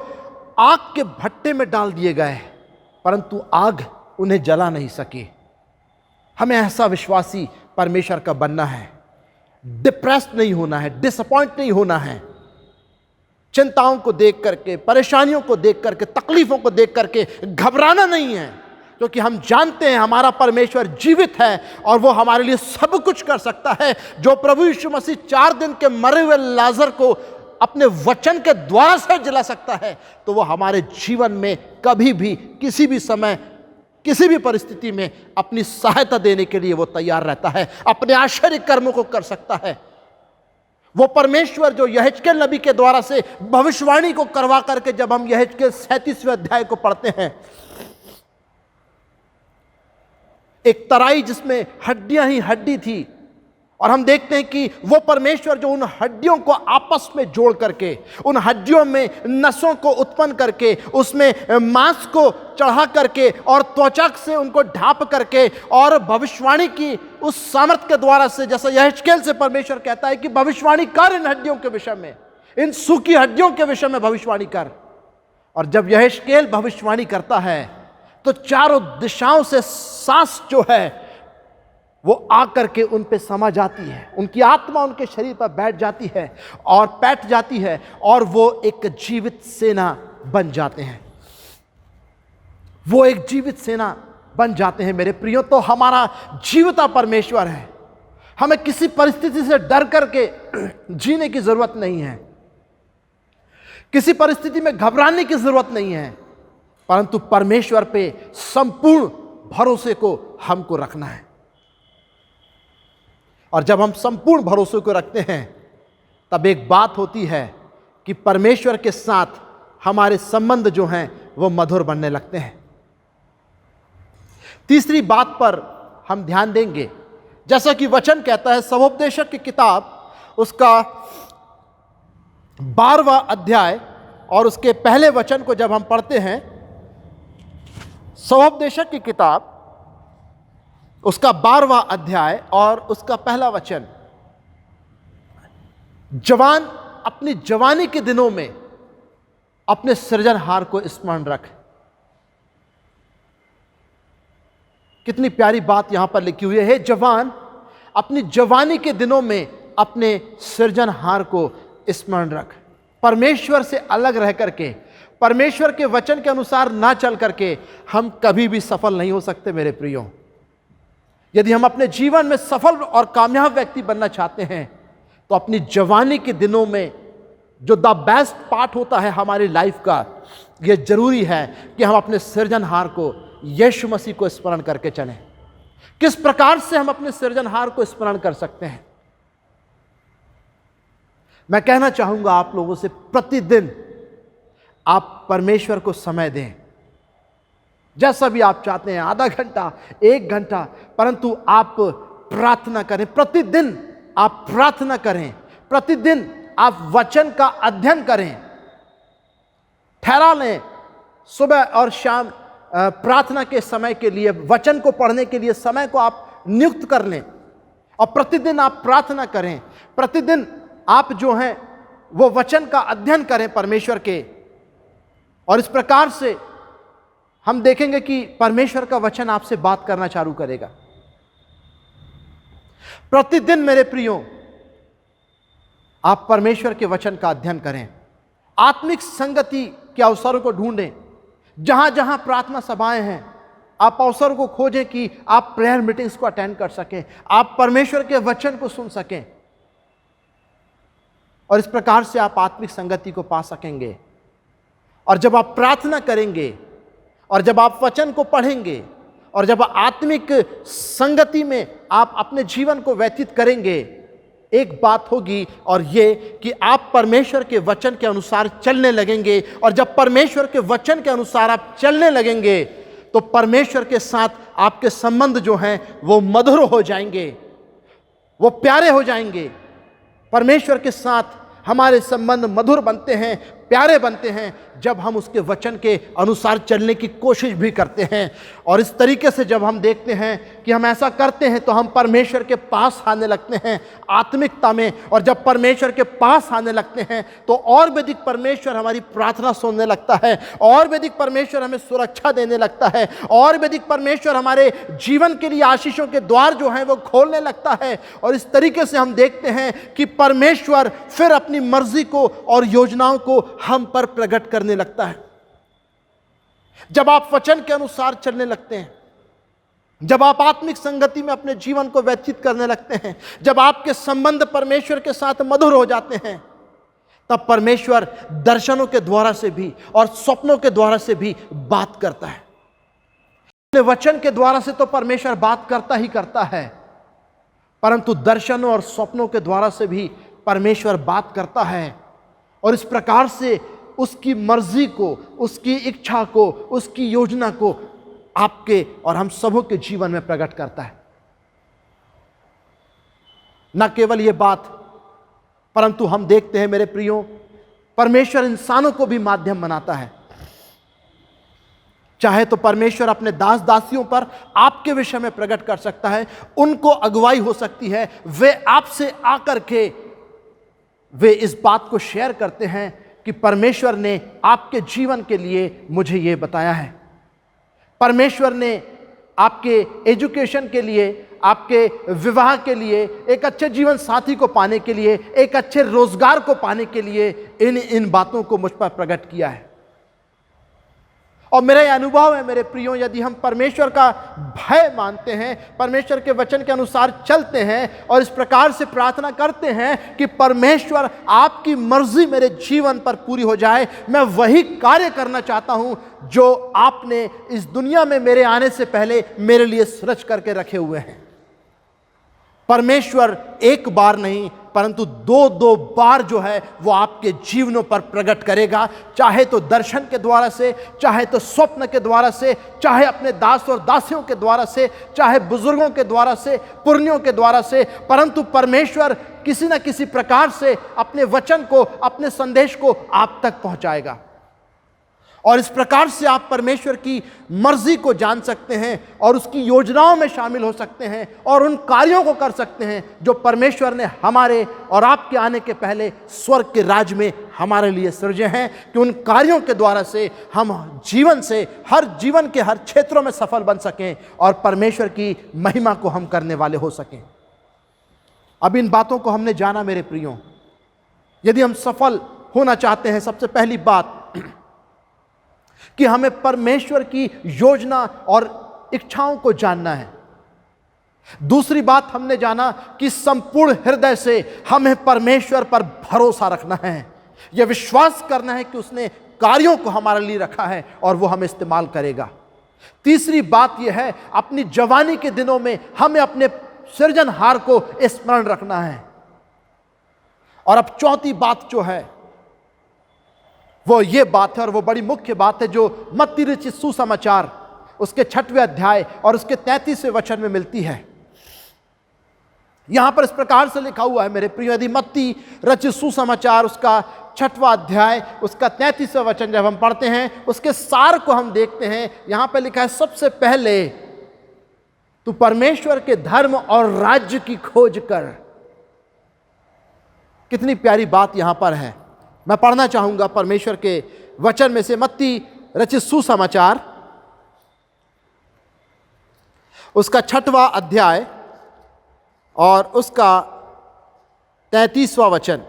आग के भट्टे में डाल दिए गए परंतु आग उन्हें जला नहीं सकी। हमें ऐसा विश्वासी परमेश्वर का बनना है। डिप्रेस्ड नहीं होना है, डिसअपॉइंट नहीं होना है। चिंताओं को देख करके, परेशानियों को देख करके, तकलीफों को देख करके घबराना नहीं है, क्योंकि हम जानते हैं हमारा परमेश्वर जीवित है और वो हमारे लिए सब कुछ कर सकता है। जो प्रभु यीशु मसीह 4 दिन के मरे हुए लाजर को अपने वचन के द्वारा से जिला सकता है, तो वो हमारे जीवन में कभी भी, किसी भी समय, किसी भी परिस्थिति में अपनी सहायता देने के लिए वो तैयार रहता है, अपने आश्चर्य कर्मों को कर सकता है। वो परमेश्वर जो यहेजकेल नबी के द्वारा से भविष्यवाणी को करवा करके, जब हम यहेजकेल 37वें अध्याय को पढ़ते हैं, एक तराई जिसमें हड्डियां ही हड्डी थी, और हम देखते हैं कि वो परमेश्वर जो उन हड्डियों को आपस में जोड़ करके, उन हड्डियों में नसों को उत्पन्न करके, उसमें मांस को चढ़ा करके और त्वचा से उनको ढांप करके और भविष्यवाणी की उस सामर्थ के द्वारा से, जैसा यहेजकेल से परमेश्वर कहता है कि भविष्यवाणी कर इन हड्डियों के विषय में, इन सूखी हड्डियों के विषय में भविष्यवाणी कर। और जब यहेजकेल भविष्यवाणी करता है तो चारों दिशाओं से सांस जो है वो आकर के उन पे समा जाती है, उनकी आत्मा उनके शरीर पर बैठ जाती है और बैठ जाती है, और वो एक जीवित सेना बन जाते हैं। वो एक जीवित सेना बन जाते हैं मेरे प्रियो। तो हमारा जीविता परमेश्वर है। हमें किसी परिस्थिति से डर करके जीने की जरूरत नहीं है, किसी परिस्थिति में घबराने की जरूरत नहीं है, परंतु परमेश्वर पे संपूर्ण भरोसे को हमको रखना है। और जब हम संपूर्ण भरोसे को रखते हैं, तब एक बात होती है कि परमेश्वर के साथ हमारे संबंध जो हैं वो मधुर बनने लगते हैं। तीसरी बात पर हम ध्यान देंगे, जैसा कि वचन कहता है, सवोपदेशक की किताब उसका 12वां अध्याय और उसके पहले वचन को जब हम पढ़ते हैं, सवोपदेशक की किताब उसका 12वां अध्याय और उसका पहला वचन, जवान अपनी जवानी के दिनों में अपने सृजनहार को स्मरण रख। कितनी प्यारी बात यहां पर लिखी हुई है। हे जवान, अपनी जवानी के दिनों में अपने सृजनहार को स्मरण रख। परमेश्वर से अलग रह करके, परमेश्वर के वचन के अनुसार ना चल करके हम कभी भी सफल नहीं हो सकते मेरे प्रियो। यदि हम अपने जीवन में सफल और कामयाब व्यक्ति बनना चाहते हैं तो अपनी जवानी के दिनों में जो द बेस्ट पार्ट होता है हमारी लाइफ का, यह जरूरी है कि हम अपने सृजनहार को, यीशु मसीह को स्मरण करके चलें। किस प्रकार से हम अपने सृजनहार को स्मरण कर सकते हैं? मैं कहना चाहूंगा आप लोगों से, प्रतिदिन आप परमेश्वर को समय दें, जैसा भी आप चाहते हैं, आधा घंटा, 1 घंटा, परंतु आप प्रार्थना करें। प्रतिदिन आप प्रार्थना करें, प्रतिदिन आप वचन का अध्ययन करें। ठहरा लें सुबह और शाम प्रार्थना के समय के लिए, वचन को पढ़ने के लिए समय को आप नियुक्त कर लें और प्रतिदिन आप प्रार्थना करें। प्रतिदिन आप जो हैं वो वचन का अध्ययन करें परमेश्वर के, और इस प्रकार से हम देखेंगे कि परमेश्वर का वचन आपसे बात करना चालू करेगा। प्रतिदिन मेरे प्रियो आप परमेश्वर के वचन का अध्ययन करें। आत्मिक संगति के अवसरों को ढूंढें। जहां जहां प्रार्थना सभाएं हैं, आप अवसर को खोजें कि आप प्रेयर मीटिंग्स को अटेंड कर सकें, आप परमेश्वर के वचन को सुन सकें, और इस प्रकार से आप आत्मिक संगति को पा सकेंगे। और जब आप प्रार्थना करेंगे और जब आप वचन को पढ़ेंगे और जब आत्मिक संगति में आप अपने जीवन को व्यतीत करेंगे, एक बात होगी, और ये कि आप परमेश्वर के वचन के अनुसार चलने लगेंगे। और जब परमेश्वर के वचन के अनुसार आप चलने लगेंगे तो परमेश्वर के साथ आपके संबंध जो हैं वो मधुर हो जाएंगे, वो प्यारे हो जाएंगे। परमेश्वर के साथ हमारे संबंध मधुर बनते हैं, प्यारे बनते हैं, जब हम उसके वचन के अनुसार चलने की कोशिश भी करते हैं। और इस तरीके से जब हम देखते हैं कि हम ऐसा करते हैं तो हम परमेश्वर के पास आने लगते हैं आत्मिकता में। और जब परमेश्वर के पास आने लगते हैं तो और भी अधिक परमेश्वर हमारी प्रार्थना सुनने लगता है, और भी अधिक परमेश्वर हमें सुरक्षा देने लगता है, और भी अधिक परमेश्वर हमारे जीवन के लिए आशीषों के द्वार जो हैं वो खोलने लगता है। और इस तरीके से हम देखते हैं कि परमेश्वर फिर अपनी मर्जी को और योजनाओं को हम पर प्रकट करने लगता है। जब आप वचन के अनुसार चलने लगते हैं, जब आप आत्मिक संगति में अपने जीवन को व्यतीत करने लगते हैं, जब आपके संबंध परमेश्वर के साथ मधुर हो जाते हैं, तब परमेश्वर दर्शनों के द्वारा से भी और स्वप्नों के द्वारा से भी बात करता है। अपने वचन के द्वारा से तो परमेश्वर बात करता ही करता है, परंतु दर्शनों और स्वप्नों के द्वारा से भी परमेश्वर बात करता है। और इस प्रकार से उसकी मर्जी को, उसकी इच्छा को, उसकी योजना को आपके और हम सबों के जीवन में प्रकट करता है। न केवल यह बात, परंतु हम देखते हैं मेरे प्रियो, परमेश्वर इंसानों को भी माध्यम बनाता है। चाहे तो परमेश्वर अपने दास दासियों पर आपके विषय में प्रकट कर सकता है, उनको अगुवाई हो सकती है, वे आपसे आकर के वे इस बात को शेयर करते हैं कि परमेश्वर ने आपके जीवन के लिए मुझे ये बताया है। परमेश्वर ने आपके एजुकेशन के लिए, आपके विवाह के लिए, एक अच्छे जीवन साथी को पाने के लिए, एक अच्छे रोजगार को पाने के लिए इन बातों को मुझ पर प्रकट किया है। और मेरा यह अनुभव है मेरे प्रियो, यदि हम परमेश्वर का भय मानते हैं, परमेश्वर के वचन के अनुसार चलते हैं और इस प्रकार से प्रार्थना करते हैं कि परमेश्वर आपकी मर्जी मेरे जीवन पर पूरी हो जाए, मैं वही कार्य करना चाहता हूं जो आपने इस दुनिया में मेरे आने से पहले मेरे लिए सृज करके रखे हुए हैं। परमेश्वर एक बार नहीं परंतु 2-2 बार जो है वो आपके जीवनों पर प्रकट करेगा, चाहे तो दर्शन के द्वारा से, चाहे तो स्वप्न के द्वारा से, चाहे अपने दास और दासियों के द्वारा से, चाहे बुजुर्गों के द्वारा से, पुरनियों के द्वारा से, परंतु परमेश्वर किसी न किसी प्रकार से अपने वचन को, अपने संदेश को आप तक पहुंचाएगा। और इस प्रकार से आप परमेश्वर की मर्जी को जान सकते हैं और उसकी योजनाओं में शामिल हो सकते हैं और उन कार्यों को कर सकते हैं जो परमेश्वर ने हमारे और आपके आने के पहले स्वर्ग के राज में हमारे लिए सृजे हैं, कि उन कार्यों के द्वारा से हम जीवन के हर क्षेत्रों में सफल बन सकें और परमेश्वर की महिमा को हम करने वाले हो सकें। अब इन बातों को हमने जाना मेरे प्रियो, यदि हम सफल होना चाहते हैं, सबसे पहली बात कि हमें परमेश्वर की योजना और इच्छाओं को जानना है। दूसरी बात हमने जाना कि संपूर्ण हृदय से हमें परमेश्वर पर भरोसा रखना है, यह विश्वास करना है कि उसने कार्यों को हमारे लिए रखा है और वो हमें इस्तेमाल करेगा। तीसरी बात यह है, अपनी जवानी के दिनों में हमें अपने सृजनहार को स्मरण रखना है। और अब चौथी बात जो है वो ये बात है, और वो बड़ी मुख्य बात है, जो मत्ती रचित सुसमाचार उसके 6वें अध्याय और उसके 33वें वचन में मिलती है। यहां पर इस प्रकार से लिखा हुआ है मेरे प्रिय, यदि मत्ती रचित सुसमाचार उसका 6वां अध्याय उसका 33वां वचन जब हम पढ़ते हैं, उसके सार को हम देखते हैं। यहां पर लिखा है, सबसे पहले तू परमेश्वर के धर्म और राज्य की खोज कर। कितनी प्यारी बात यहां पर है। मैं पढ़ना चाहूंगा परमेश्वर के वचन में से, मत्ती रचित सुसमाचार उसका 6वां अध्याय और उसका 33वां वचन।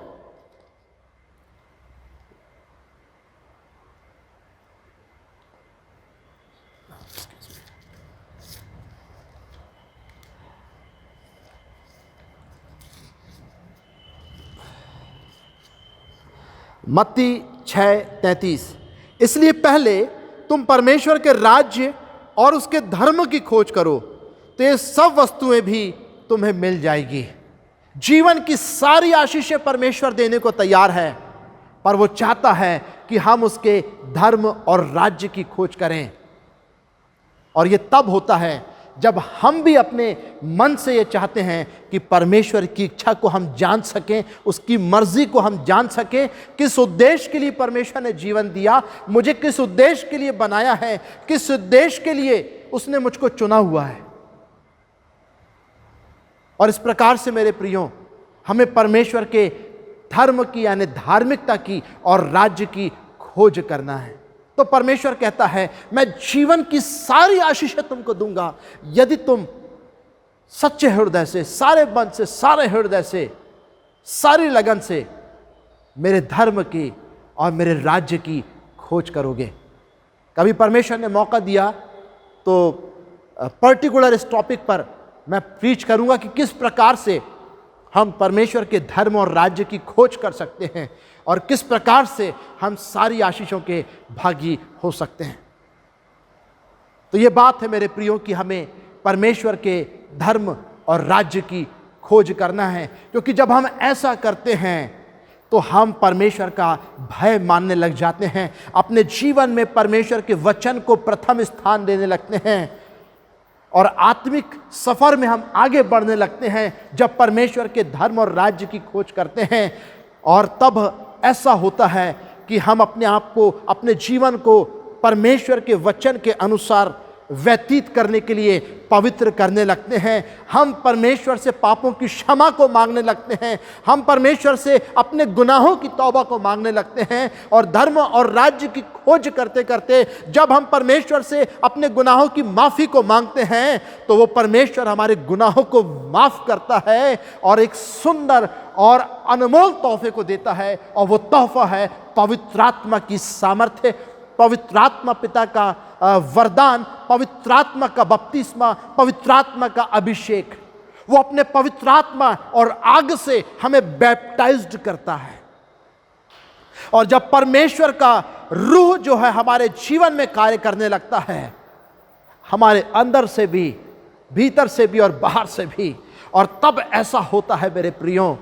मत्ती 6:33, इसलिए पहले तुम परमेश्वर के राज्य और उसके धर्म की खोज करो तो ये सब वस्तुएं भी तुम्हें मिल जाएगी। जीवन की सारी आशीषें परमेश्वर देने को तैयार है, पर वो चाहता है कि हम उसके धर्म और राज्य की खोज करें। और ये तब होता है जब हम भी अपने मन से ये चाहते हैं कि परमेश्वर की इच्छा को हम जान सकें, उसकी मर्जी को हम जान सकें, किस उद्देश्य के लिए परमेश्वर ने जीवन दिया, मुझे किस उद्देश्य के लिए बनाया है, किस उद्देश्य के लिए उसने मुझको चुना हुआ है। और इस प्रकार से मेरे प्रियो, हमें परमेश्वर के धर्म की यानी धार्मिकता की और राज्य की खोज करना है। तो परमेश्वर कहता है, मैं जीवन की सारी आशीषें तुमको दूंगा यदि तुम सच्चे हृदय से, सारे मन से, सारे हृदय से, सारी लगन से मेरे धर्म की और मेरे राज्य की खोज करोगे। कभी परमेश्वर ने मौका दिया तो पर्टिकुलर इस टॉपिक पर मैं प्रीच करूंगा कि किस प्रकार से हम परमेश्वर के धर्म और राज्य की खोज कर सकते हैं और किस प्रकार से हम सारी आशीषों के भागी हो सकते हैं। तो ये बात है मेरे प्रियो कि हमें परमेश्वर के धर्म और राज्य की खोज करना है, क्योंकि जब हम ऐसा करते हैं तो हम परमेश्वर का भय मानने लग जाते हैं, अपने जीवन में परमेश्वर के वचन को प्रथम स्थान देने लगते हैं और आत्मिक सफर में हम आगे बढ़ने लगते हैं जब परमेश्वर के धर्म और राज्य की खोज करते हैं। और तब ऐसा होता है कि हम अपने आप को, अपने जीवन को परमेश्वर के वचन के अनुसार व्यतीत करने के लिए पवित्र करने लगते हैं। हम परमेश्वर से पापों की क्षमा को मांगने लगते हैं, हम परमेश्वर से अपने गुनाहों की तौबा को मांगने लगते हैं। और धर्म और राज्य की खोज करते करते जब हम परमेश्वर से अपने गुनाहों की माफ़ी को मांगते हैं तो वो परमेश्वर हमारे गुनाहों को माफ़ करता है और एक सुंदर और अनमोल तोहफे को देता है, और वो तोहफा है पवित्र आत्मा की सामर्थ्य, पवित्र आत्मा पिता का वरदान, पवित्र आत्मा का बपतिस्मा, पवित्र आत्मा का अभिषेक। वो अपने पवित्र आत्मा और आग से हमें बैप्टाइज्ड करता है। और जब परमेश्वर का रूह जो है हमारे जीवन में कार्य करने लगता है, हमारे अंदर से भी, भीतर से भी और बाहर से भी, और तब ऐसा होता है मेरे प्रियो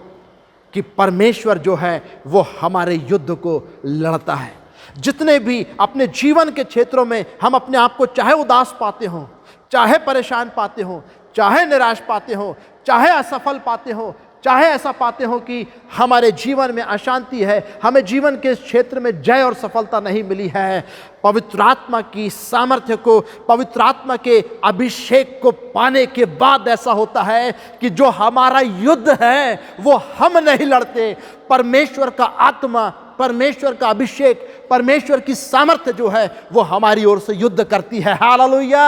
कि परमेश्वर जो है वो हमारे युद्ध को लड़ता है। जितने भी अपने जीवन के क्षेत्रों में हम अपने आप को चाहे उदास पाते हों, चाहे परेशान पाते हों, चाहे निराश पाते हों, चाहे असफल पाते हों, चाहे ऐसा पाते हों कि हमारे जीवन में अशांति है, हमें जीवन के क्षेत्र में जय और सफलता नहीं मिली है, पवित्र आत्मा की सामर्थ्य को, पवित्र आत्मा के अभिषेक को पाने के बाद ऐसा होता है कि जो हमारा युद्ध है वो हम नहीं लड़ते, परमेश्वर का आत्मा, परमेश्वर का अभिषेक, परमेश्वर की सामर्थ्य जो है वो हमारी ओर से युद्ध करती है। Hallelujah,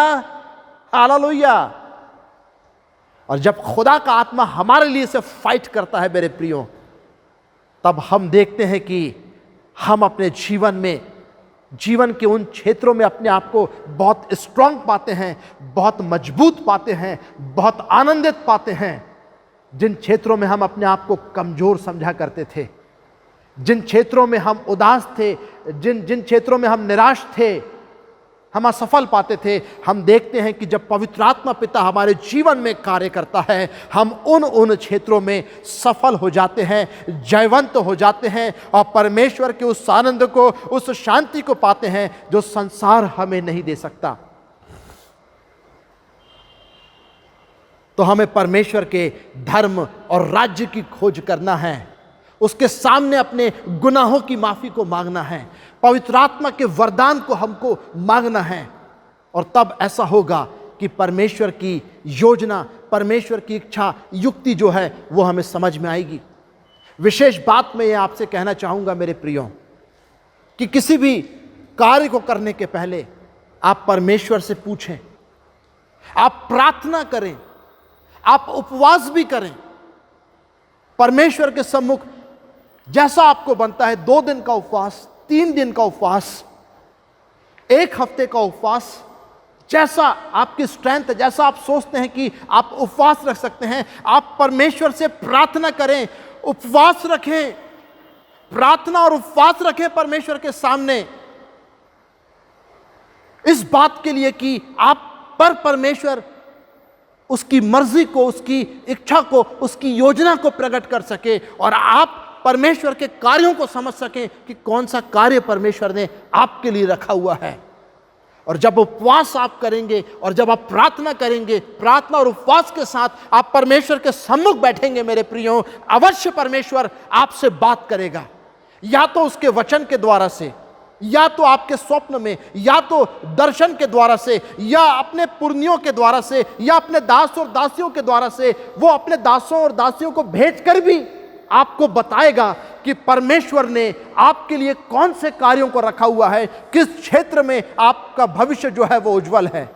hallelujah. और जब खुदा का आत्मा हमारे लिए से फाइट करता है मेरे प्रियो, तब हम देखते हैं कि हम अपने जीवन के उन क्षेत्रों में अपने आप को बहुत स्ट्रांग पाते हैं, बहुत मजबूत पाते हैं, बहुत आनंदित पाते हैं। जिन क्षेत्रों में हम अपने आप को कमजोर समझा करते थे, जिन क्षेत्रों में हम उदास थे, जिन क्षेत्रों में हम निराश थे, हम असफल पाते थे, हम देखते हैं कि जब पवित्र आत्मा पिता हमारे जीवन में कार्य करता है, हम उन क्षेत्रों में सफल हो जाते हैं, जयवंत हो जाते हैं और परमेश्वर के उस आनंद को, उस शांति को पाते हैं जो संसार हमें नहीं दे सकता। तो हमें परमेश्वर के धर्म और राज्य की खोज करना है, उसके सामने अपने गुनाहों की माफ़ी को मांगना है, पवित्र आत्मा के वरदान को हमको मांगना है। और तब ऐसा होगा कि परमेश्वर की योजना, परमेश्वर की इच्छा, युक्ति जो है वो हमें समझ में आएगी। विशेष बात मैं ये आपसे कहना चाहूँगा मेरे प्रियो, कि किसी भी कार्य को करने के पहले आप परमेश्वर से पूछें, आप प्रार्थना करें, आप उपवास भी करें। परमेश्वर के सम्मुख जैसा आपको बनता है, 2 दिन का उपवास, 3 दिन का उपवास, 1 हफ्ते का उपवास, जैसा आपकी स्ट्रेंथ है, जैसा आप सोचते हैं कि आप उपवास रख सकते हैं, आप परमेश्वर से प्रार्थना करें, उपवास रखें, प्रार्थना और उपवास रखें परमेश्वर के सामने, इस बात के लिए कि आप पर परमेश्वर उसकी मर्जी को, उसकी इच्छा को, उसकी योजना को प्रकट कर सके और आप परमेश्वर के कार्यों को समझ सकें कि कौन सा कार्य परमेश्वर ने आपके लिए रखा हुआ है। और जब उपवास आप करेंगे और जब आप प्रार्थना करेंगे, प्रार्थना और उपवास के साथ आप परमेश्वर के सम्मुख बैठेंगे मेरे प्रियो, अवश्य परमेश्वर आपसे बात करेगा, या तो उसके वचन के द्वारा से, या तो आपके स्वप्न में, या तो दर्शन के द्वारा से, या अपने पुरनियों के द्वारा से, या अपने दास और दासियों के द्वारा से। वो अपने दासों और दासियों को भेजकर भी आपको बताएगा कि परमेश्वर ने आपके लिए कौन से कार्यों को रखा हुआ है, किस क्षेत्र में आपका भविष्य जो है वो उज्जवल है।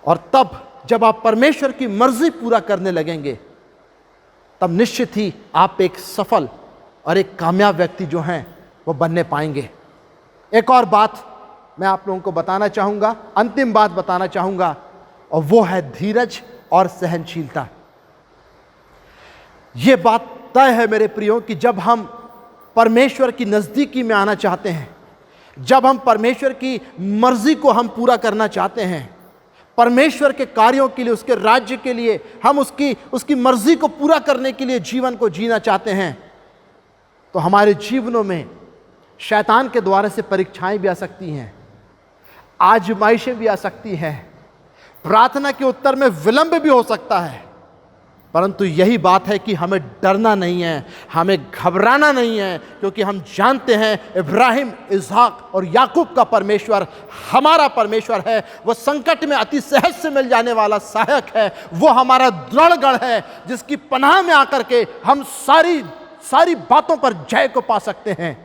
और तब जब आप परमेश्वर की मर्जी पूरा करने लगेंगे, तब निश्चित ही आप एक सफल और एक कामयाब व्यक्ति जो हैं वो बनने पाएंगे। एक और बात मैं आप लोगों को बताना चाहूँगा, अंतिम बात बताना चाहूँगा, और वो है धीरज और सहनशीलता। ये बात तय है मेरे प्रियो कि जब हम परमेश्वर की नज़दीकी में आना चाहते हैं, जब हम परमेश्वर की मर्जी को हम पूरा करना चाहते हैं, परमेश्वर के कार्यों के लिए, उसके राज्य के लिए, हम उसकी मर्जी को पूरा करने के लिए जीवन को जीना चाहते हैं, तो हमारे जीवनों में शैतान के द्वारा से परीक्षाएं भी आ सकती हैं, आजमाइशें भी आ सकती हैं, प्रार्थना के उत्तर में विलंब भी हो सकता है। परंतु यही बात है कि हमें डरना नहीं है, हमें घबराना नहीं है, क्योंकि हम जानते हैं इब्राहिम, इसहाक और याकूब का परमेश्वर हमारा परमेश्वर है। वह संकट में अति सहज से मिल जाने वाला सहायक है। वो हमारा दृढ़ गढ़ है, जिसकी पनाह में आकर के हम सारी बातों पर जय को पा सकते हैं।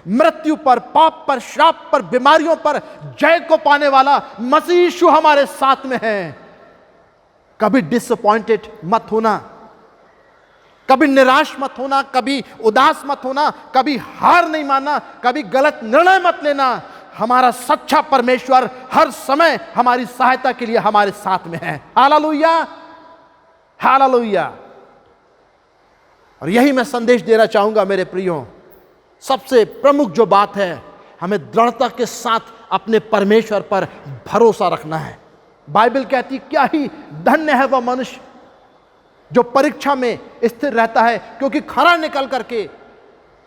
मृत्यु पर, पाप पर, श्राप पर, बीमारियों पर जय को पाने वाला मसीह यीशु हमारे साथ में है। कभी डिसअपॉइंटेड मत होना, कभी निराश मत होना, कभी उदास मत होना, कभी हार नहीं मानना, कभी गलत निर्णय मत लेना। हमारा सच्चा परमेश्वर हर समय हमारी सहायता के लिए हमारे साथ में है। Hallelujah, hallelujah. और यही मैं संदेश देना चाहूंगा मेरे प्रियो। सबसे प्रमुख जो बात है, हमें दृढ़ता के साथ अपने परमेश्वर पर भरोसा रखना है। बाइबल कहती क्या ही धन्य है वह मनुष्य जो परीक्षा में स्थिर रहता है, क्योंकि खरा निकल करके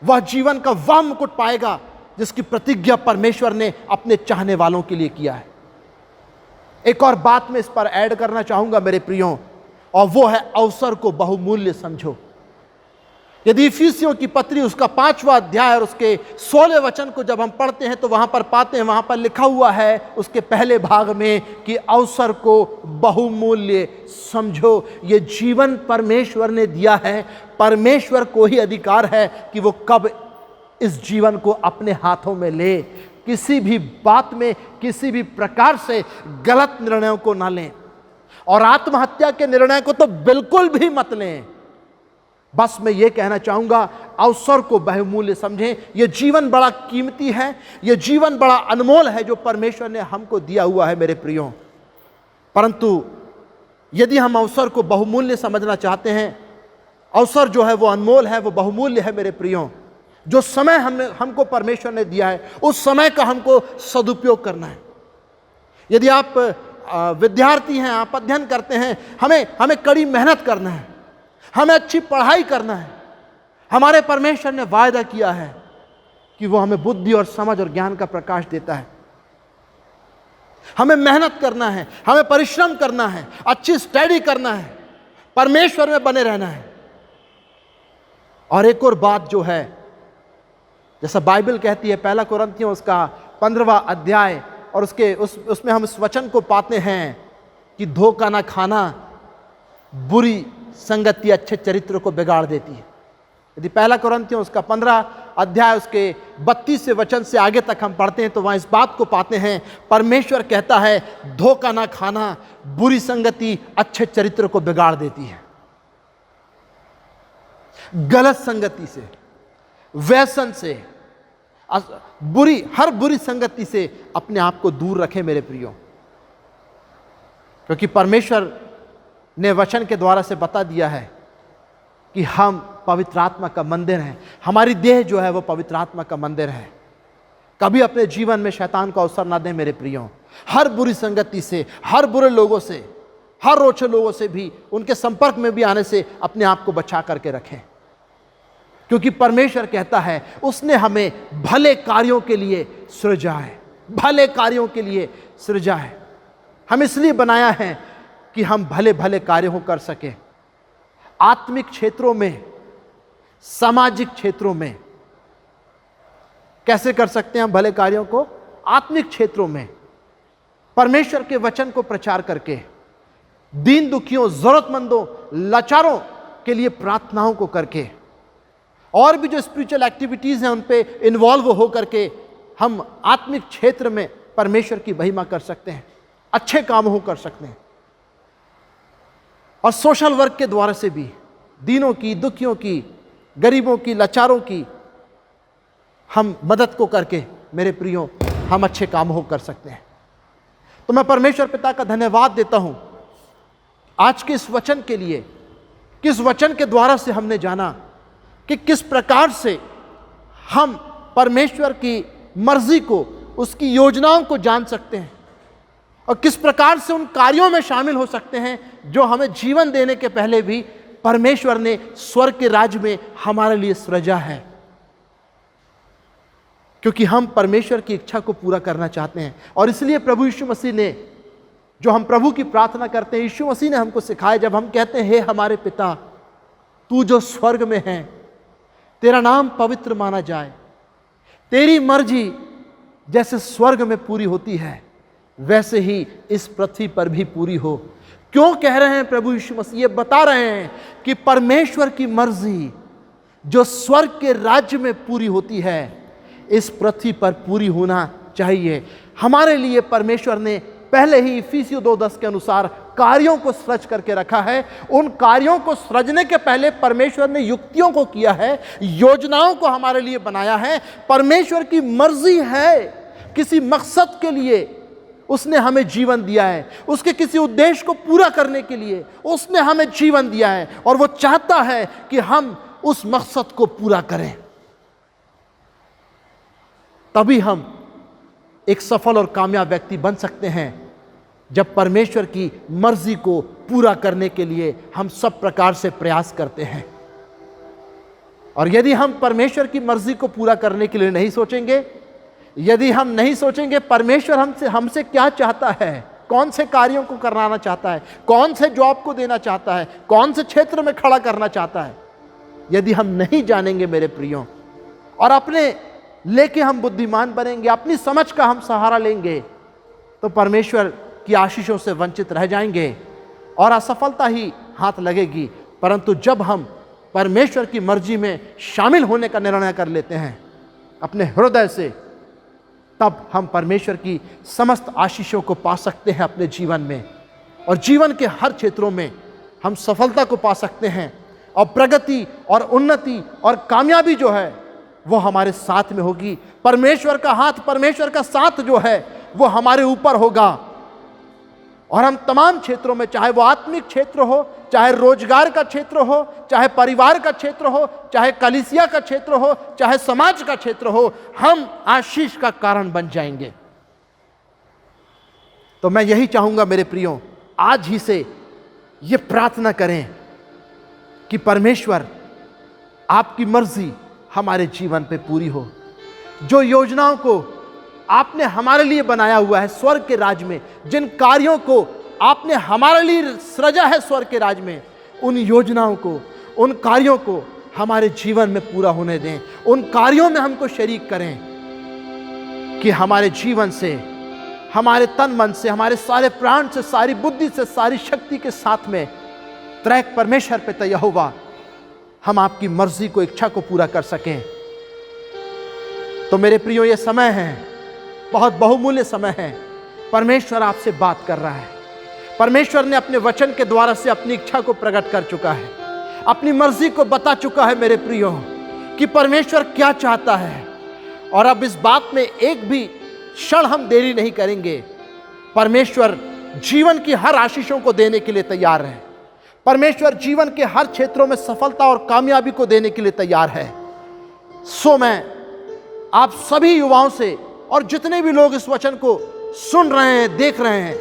वह जीवन का वह मुकुट पाएगा जिसकी प्रतिज्ञा परमेश्वर ने अपने चाहने वालों के लिए किया है। एक और बात मैं इस पर ऐड करना चाहूंगा मेरे प्रियो, और वो है अवसर को बहुमूल्य समझो। यदि इफिसियों की पत्री उसका 5वां अध्याय और उसके 16वें वचन को जब हम पढ़ते हैं तो वहां पर पाते हैं, वहां पर लिखा हुआ है उसके पहले भाग में कि अवसर को बहुमूल्य समझो। ये जीवन परमेश्वर ने दिया है, परमेश्वर को ही अधिकार है कि वो कब इस जीवन को अपने हाथों में ले, किसी भी बात में किसी भी प्रकार से गलत निर्णयों को ना लें, और आत्महत्या के निर्णय को तो बिल्कुल भी मत लें। बस मैं ये कहना चाहूँगा, अवसर को बहुमूल्य समझें। यह जीवन बड़ा कीमती है, यह जीवन बड़ा अनमोल है जो परमेश्वर ने हमको दिया हुआ है मेरे प्रियो। परंतु यदि हम अवसर को बहुमूल्य समझना चाहते हैं, अवसर जो है वो अनमोल है, वो बहुमूल्य है मेरे प्रियो। जो समय हमको परमेश्वर ने दिया है, उस समय का हमको सदुपयोग करना है। यदि आप विद्यार्थी हैं, आप अध्ययन करते हैं, हमें कड़ी मेहनत करना है, हमें अच्छी पढ़ाई करना है। हमारे परमेश्वर ने वायदा किया है कि वो हमें बुद्धि और समझ और ज्ञान का प्रकाश देता है। हमें मेहनत करना है, हमें परिश्रम करना है, अच्छी स्टडी करना है, परमेश्वर में बने रहना है। और एक और बात जो है, जैसा बाइबल कहती है, पहला कुरिन्थियों उसका 15वां अध्याय, और उसमें हम इस वचन को पाते हैं कि धोखा ना खाना बुरी संगति अच्छे चरित्र को बिगाड़ देती है। यदि पहला कुरिन्थियों उसका 15 अध्याय उसके 32 वचन से आगे तक हम पढ़ते हैं तो वहाँ इस बात को पाते हैं, परमेश्वर कहता है धोखा ना खाना बुरी संगति अच्छे चरित्र को बिगाड़ देती है। गलत संगति से, व्यसन से, हर बुरी संगति से अपने आप को दूर रखें मेरे प्रियो, क्योंकि परमेश्वर ने वचन के द्वारा से बता दिया है कि हम पवित्र आत्मा का मंदिर हैं। हमारी देह जो है वो पवित्र आत्मा का मंदिर है। कभी अपने जीवन में शैतान को अवसर ना दें मेरे प्रियो। हर बुरी संगति से, हर बुरे लोगों से, हर रोचे लोगों से भी, उनके संपर्क में भी आने से अपने आप को बचा करके रखें, क्योंकि परमेश्वर कहता है उसने हमें भले कार्यों के लिए सृजा है, भले कार्यों के लिए सृजा है। हम इसलिए बनाया है कि हम भले भले कार्यों को कर सकें। आत्मिक क्षेत्रों में, सामाजिक क्षेत्रों में कैसे कर सकते हैं हम भले कार्यों को? आत्मिक क्षेत्रों में परमेश्वर के वचन को प्रचार करके, दीन दुखियों, जरूरतमंदों, लाचारों के लिए प्रार्थनाओं को करके, और भी जो स्पिरिचुअल एक्टिविटीज हैं उन पे इन्वॉल्व हो करके हम आत्मिक क्षेत्र में परमेश्वर की महिमा कर सकते हैं, अच्छे काम हो कर सकते हैं। और सोशल वर्क के द्वारा से भी दीनों की, दुखियों की, गरीबों की, लाचारों की हम मदद को करके मेरे प्रियो हम अच्छे काम हो कर सकते हैं। तो मैं परमेश्वर पिता का धन्यवाद देता हूं आज के इस वचन के लिए, किस वचन के द्वारा से हमने जाना कि किस प्रकार से हम परमेश्वर की मर्जी को, उसकी योजनाओं को जान सकते हैं, और किस प्रकार से उन कार्यों में शामिल हो सकते हैं जो हमें जीवन देने के पहले भी परमेश्वर ने स्वर्ग के राज्य में हमारे लिए सृजा है। क्योंकि हम परमेश्वर की इच्छा को पूरा करना चाहते हैं, और इसलिए प्रभु यीशु मसीह ने, जो हम प्रभु की प्रार्थना करते हैं, यीशु मसीह ने हमको सिखाया, जब हम कहते हैं हे हमारे पिता तू जो स्वर्ग में है, तेरा नाम पवित्र माना जाए, तेरी मर्जी जैसे स्वर्ग में पूरी होती है वैसे ही इस पृथ्वी पर भी पूरी हो। क्यों कह रहे हैं प्रभु यीशु मसीह? ये बता रहे हैं कि परमेश्वर की मर्जी जो स्वर्ग के राज्य में पूरी होती है, इस पृथ्वी पर पूरी होना चाहिए। हमारे लिए परमेश्वर ने पहले ही इफिसियों 2:10 के अनुसार कार्यों को सृज करके रखा है। उन कार्यों को सृजने के पहले परमेश्वर ने युक्तियों को किया है, योजनाओं को हमारे लिए बनाया है। परमेश्वर की मर्जी है, किसी मकसद के लिए उसने हमें जीवन दिया है, उसके किसी उद्देश्य को पूरा करने के लिए उसने हमें जीवन दिया है, और वो चाहता है कि हम उस मकसद को पूरा करें। तभी हम एक सफल और कामयाब व्यक्ति बन सकते हैं, जब परमेश्वर की मर्जी को पूरा करने के लिए हम सब प्रकार से प्रयास करते हैं। और यदि हम परमेश्वर की मर्जी को पूरा करने के लिए नहीं सोचेंगे, यदि हम नहीं सोचेंगे परमेश्वर हमसे क्या चाहता है, कौन से कार्यों को कराना चाहता है, कौन से जॉब को देना चाहता है, कौन से क्षेत्र में खड़ा करना चाहता है, यदि हम नहीं जानेंगे मेरे प्रियो, और अपने लेके हम बुद्धिमान बनेंगे, अपनी समझ का हम सहारा लेंगे, तो परमेश्वर की आशीषों से वंचित रह जाएंगे और असफलता ही हाथ लगेगी। परंतु जब हम परमेश्वर की मर्जी में शामिल होने का निर्णय कर लेते हैं, अपने हृदय से तब हम परमेश्वर की समस्त आशीषों को पा सकते हैं अपने जीवन में, और जीवन के हर क्षेत्रों में हम सफलता को पा सकते हैं, और प्रगति और उन्नति और कामयाबी जो है वो हमारे साथ में होगी। परमेश्वर का हाथ, परमेश्वर का साथ जो है वो हमारे ऊपर होगा, और हम तमाम क्षेत्रों में, चाहे वो आत्मिक क्षेत्र हो, चाहे रोजगार का क्षेत्र हो, चाहे परिवार का क्षेत्र हो, चाहे कलीसिया का क्षेत्र हो, चाहे समाज का क्षेत्र हो, हम आशीष का कारण बन जाएंगे। तो मैं यही चाहूंगा मेरे प्रियो, आज ही से ये प्रार्थना करें कि परमेश्वर आपकी मर्जी हमारे जीवन पे पूरी हो। जो योजनाओं को आपने हमारे लिए बनाया हुआ है स्वर्ग के राज में, जिन कार्यों को आपने हमारे लिए सृजा है स्वर्ग के राज में, उन योजनाओं को, उन कार्यों को हमारे जीवन में पूरा होने दें। उन कार्यों में हमको शरीक करें कि हमारे जीवन से, हमारे तन मन से, हमारे सारे प्राण से, सारी बुद्धि से, सारी शक्ति के साथ में त्रैक परमेश्वर पिता यहोवा हम आपकी मर्जी को, इच्छा को पूरा कर सकें। तो मेरे प्रियो, ये समय है, बहुत बहुमूल्य समय है। परमेश्वर आपसे बात कर रहा है। परमेश्वर ने अपने वचन के द्वारा से अपनी इच्छा को प्रकट कर चुका है, अपनी मर्जी को बता चुका है मेरे प्रियो कि परमेश्वर क्या चाहता है। और अब इस बात में एक भी क्षण हम देरी नहीं करेंगे। परमेश्वर जीवन की हर आशीषों को देने के लिए तैयार है। परमेश्वर जीवन के हर क्षेत्रों में सफलता और कामयाबी को देने के लिए तैयार है। सो मैं आप सभी युवाओं से और जितने भी लोग इस वचन को सुन रहे हैं, देख रहे हैं,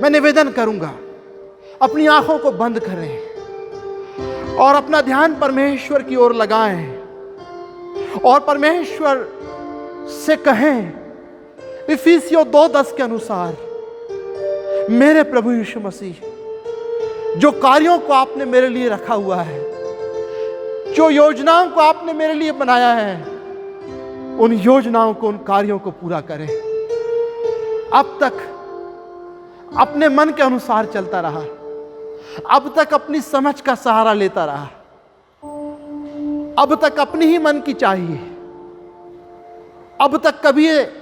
मैं निवेदन करूंगा, अपनी आंखों को बंद करें और अपना ध्यान परमेश्वर की ओर लगाएं और परमेश्वर से कहें, इफिसियों 2:10 के अनुसार, मेरे प्रभु यीशु मसीह, जो कार्यों को आपने मेरे लिए रखा हुआ है, जो योजनाओं को आपने मेरे लिए बनाया है, उन योजनाओं को, उन कार्यों को पूरा करें। अब तक अपने मन के अनुसार चलता रहा, अब तक अपनी समझ का सहारा लेता रहा, अब तक अपनी ही मन की चाहिए, अब तक कभी ये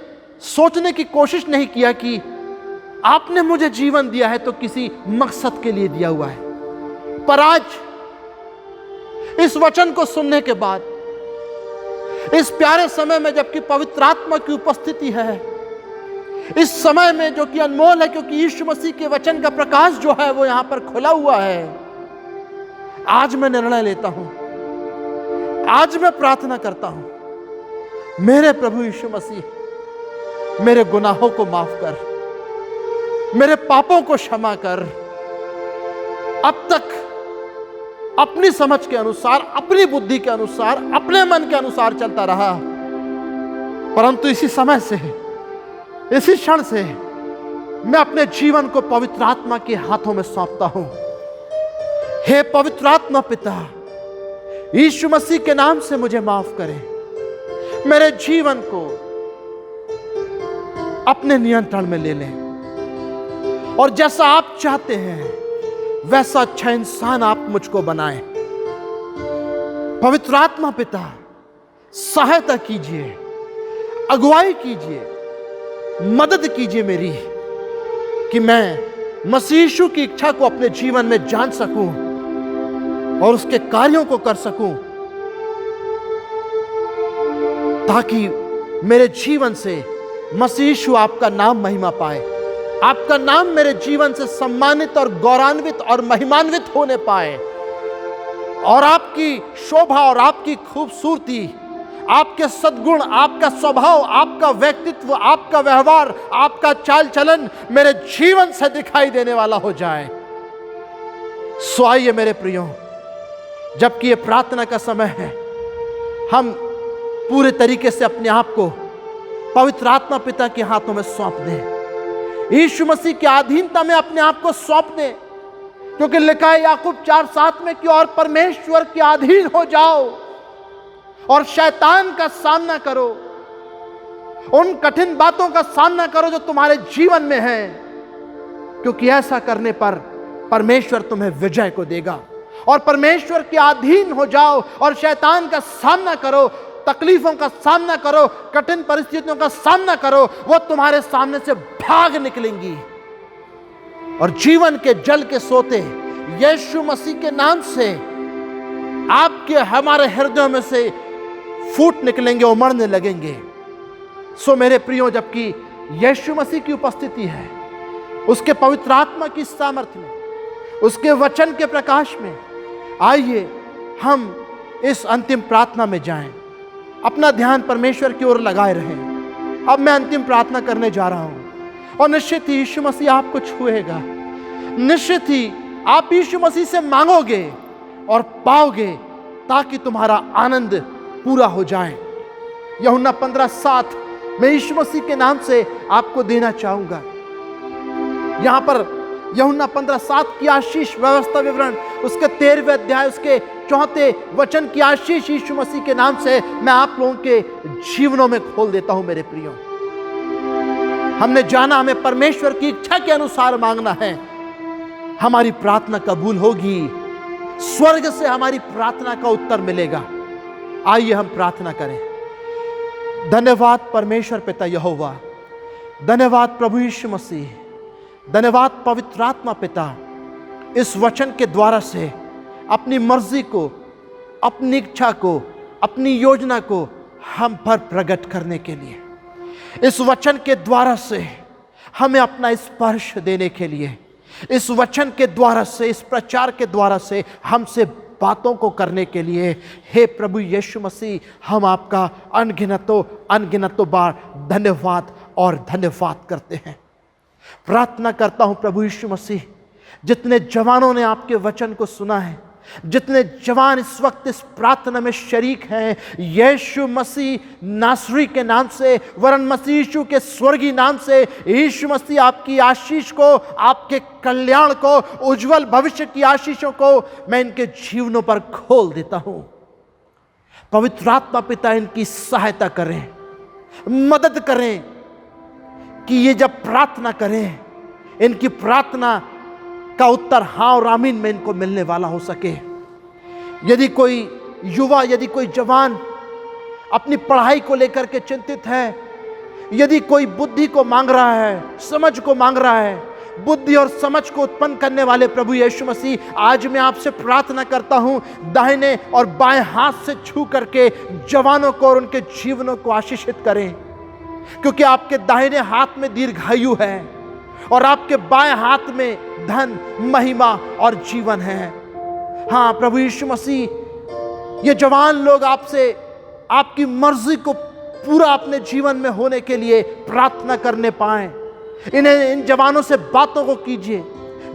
सोचने की कोशिश नहीं किया कि आपने मुझे जीवन दिया है तो किसी मकसद के लिए दिया हुआ है। पर आज इस वचन को सुनने के बाद, इस प्यारे समय में जबकि पवित्र आत्मा की उपस्थिति है, इस समय में जो कि अनमोल है, क्योंकि यीशु मसीह के वचन का प्रकाश जो है वो यहां पर खुला हुआ है, आज मैं निर्णय लेता हूं, आज मैं प्रार्थना करता हूं, मेरे प्रभु यीशु मसीह, मेरे गुनाहों को माफ कर, मेरे पापों को क्षमा कर। अब तक अपनी समझ के अनुसार, अपनी बुद्धि के अनुसार, अपने मन के अनुसार चलता रहा, परंतु इसी समय से, इसी क्षण से मैं अपने जीवन को पवित्र आत्मा के हाथों में सौंपता हूं। हे पवित्र आत्मा पिता, यीशु मसीह के नाम से मुझे माफ करें, मेरे जीवन को अपने नियंत्रण में ले लें, और जैसा आप चाहते हैं वैसा अच्छा इंसान आप मुझको बनाएं। पवित्र आत्मा पिता, सहायता कीजिए, अगुवाई कीजिए, मदद कीजिए मेरी, कि मैं मसीह यीशु की इच्छा को अपने जीवन में जान सकूं और उसके कार्यों को कर सकूं, ताकि मेरे जीवन से मसीह यीशु आपका नाम महिमा पाए, आपका नाम मेरे जीवन से सम्मानित और गौरवान्वित और महिमान्वित होने पाए, और आपकी शोभा और आपकी खूबसूरती, आपके सद्गुण, आपका स्वभाव, आपका व्यक्तित्व, आपका व्यवहार, आपका चाल चलन मेरे जीवन से दिखाई देने वाला हो जाए। सो आइए मेरे प्रियो, जबकि ये प्रार्थना का समय है, हम पूरे तरीके से अपने आप को पवित्र आत्मा पिता के हाथों में सौंप दें, यीशु मसीह की अधीनता में अपने आप को सौंप दें, क्योंकि लिखा है याकूब 4:7 में कि और परमेश्वर के अधीन हो जाओ और शैतान का सामना करो, उन कठिन बातों का सामना करो जो तुम्हारे जीवन में है, क्योंकि ऐसा करने पर परमेश्वर तुम्हें विजय को देगा। और परमेश्वर के अधीन हो जाओ और शैतान का सामना करो, तकलीफों का सामना करो, कठिन परिस्थितियों का सामना करो, वो तुम्हारे सामने से भाग निकलेंगी और जीवन के जल के सोते यीशु मसीह के नाम से आपके हमारे हृदयों में से फूट निकलेंगे, उमड़ने लगेंगे। सो मेरे प्रियो, जबकि यीशु मसीह की उपस्थिति है, उसके पवित्र आत्मा की सामर्थ्य में, उसके वचन के प्रकाश में, आइए हम इस अंतिम प्रार्थना में जाएं। अपना ध्यान परमेश्वर की ओर लगाए रहें। अब मैं अंतिम प्रार्थना करने जा रहा हूं और निश्चित ही यीशु मसीह आपको छुएगा। निश्चित ही आप यीशु मसीह से मांगोगे और पाओगे, ताकि तुम्हारा आनंद पूरा हो जाए। यूहन्ना 15:7 मैं यीशु मसीह के नाम से आपको देना चाहूंगा। यहां पर यूहन्ना 15:7 की आशीष व्यवस्था विवरण, उसके 13वें अध्याय उसके 4 वचन की आशीष यीशु मसीह के नाम से मैं आप लोगों के जीवनों में खोल देता हूं। मेरे प्रियो, हमने जाना हमें परमेश्वर की इच्छा के अनुसार मांगना है, हमारी प्रार्थना कबूल होगी, स्वर्ग से हमारी प्रार्थना का उत्तर मिलेगा। आइए हम प्रार्थना करें। धन्यवाद परमेश्वर पिता यहोवा, धन्यवाद प्रभु यीशु मसीह, धन्यवाद पवित्र आत्मा पिता, इस वचन के द्वारा से अपनी मर्जी को, अपनी इच्छा को, अपनी योजना को हम पर प्रकट करने के लिए, इस वचन के द्वारा से हमें अपना स्पर्श देने के लिए, इस वचन के द्वारा से, इस प्रचार के द्वारा से हमसे बातों को करने के लिए, हे प्रभु यीशु मसीह, हम आपका अनगिनतों बार धन्यवाद और धन्यवाद करते हैं। प्रार्थना करता हूं प्रभु यीशु मसीह, जितने जवानों ने आपके वचन को सुना है, जितने जवान इस वक्त इस प्रार्थना में शरीक हैं, यीशु मसीह नासरी के नाम से, वरन मसीह यीशु के स्वर्गीय नाम से, यीशु मसीह आपकी आशीष को, आपके कल्याण को, उज्जवल भविष्य की आशीषों को मैं इनके जीवनों पर खोल देता हूं। पवित्र आत्मा पिता इनकी सहायता करें, मदद करें कि ये जब प्रार्थना करें, इनकी प्रार्थना का उत्तर हाँ और आमीन में इनको मिलने वाला हो सके। यदि कोई युवा, यदि कोई जवान अपनी पढ़ाई को लेकर के चिंतित है, यदि कोई बुद्धि को मांग रहा है, समझ को मांग रहा है, बुद्धि और समझ को उत्पन्न करने वाले प्रभु यीशु मसीह, आज मैं आपसे प्रार्थना करता हूं, दाहिने और बाएं हाथ से छू करके जवानों को और उनके जीवनों को आशीषित करें, क्योंकि आपके दाहिने हाथ में दीर्घायु है और आपके बाएं हाथ में धन, महिमा और जीवन है। हाँ प्रभु यीशु मसीह, ये जवान लोग आपसे आपकी मर्जी को पूरा अपने जीवन में होने के लिए प्रार्थना करने पाएं। इन जवानों से बातों को कीजिए,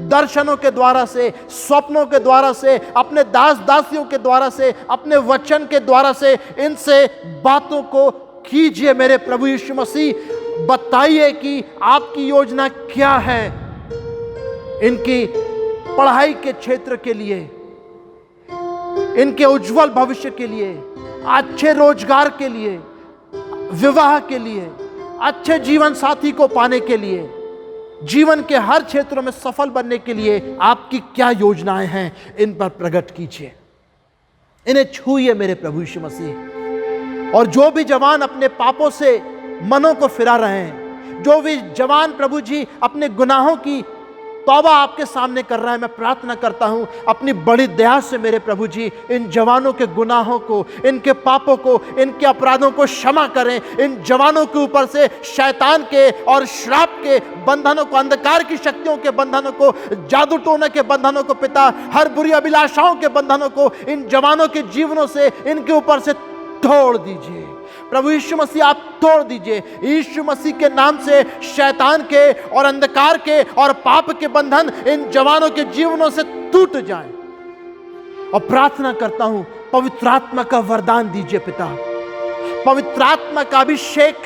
दर्शनों के द्वारा से, स्वप्नों के द्वारा से, अपने दास दासियों के द्वारा से, अपने वचन के द्वारा से इनसे बातों को कीजिए। मेरे प्रभु यीशु मसीह, बताइए कि आपकी योजना क्या है इनकी पढ़ाई के क्षेत्र के लिए, इनके उज्जवल भविष्य के लिए, अच्छे रोजगार के लिए, विवाह के लिए, अच्छे जीवन साथी को पाने के लिए, जीवन के हर क्षेत्रों में सफल बनने के लिए आपकी क्या योजनाएं हैं, इन पर प्रकट कीजिए, इन्हें छूइए मेरे प्रभु यीशु मसीह। और जो भी जवान अपने पापों से मनों को फिरा रहे हैं, जो भी जवान प्रभु जी अपने गुनाहों की तौबा आपके सामने कर रहा है, मैं प्रार्थना करता हूं अपनी बड़ी दया से मेरे प्रभु जी इन जवानों के गुनाहों को, इनके पापों को, इनके अपराधों को क्षमा करें। इन जवानों के ऊपर से शैतान के और श्राप के बंधनों को, अंधकार की शक्तियों के बंधनों को, जादू टोने के बंधनों को पिता, हर बुरी अभिलाषाओं के बंधनों को इन जवानों के जीवनों से, इनके ऊपर से तोड़ दीजिए प्रभु यीशु मसीह, आप तोड़ दीजिए। यीशु मसीह के नाम से शैतान के और अंधकार के और पाप के बंधन इन जवानों के जीवनों से टूट जाएं। और प्रार्थना करता हूं, पवित्र आत्मा का वरदान दीजिए पिता, पवित्र आत्मा का अभिषेक,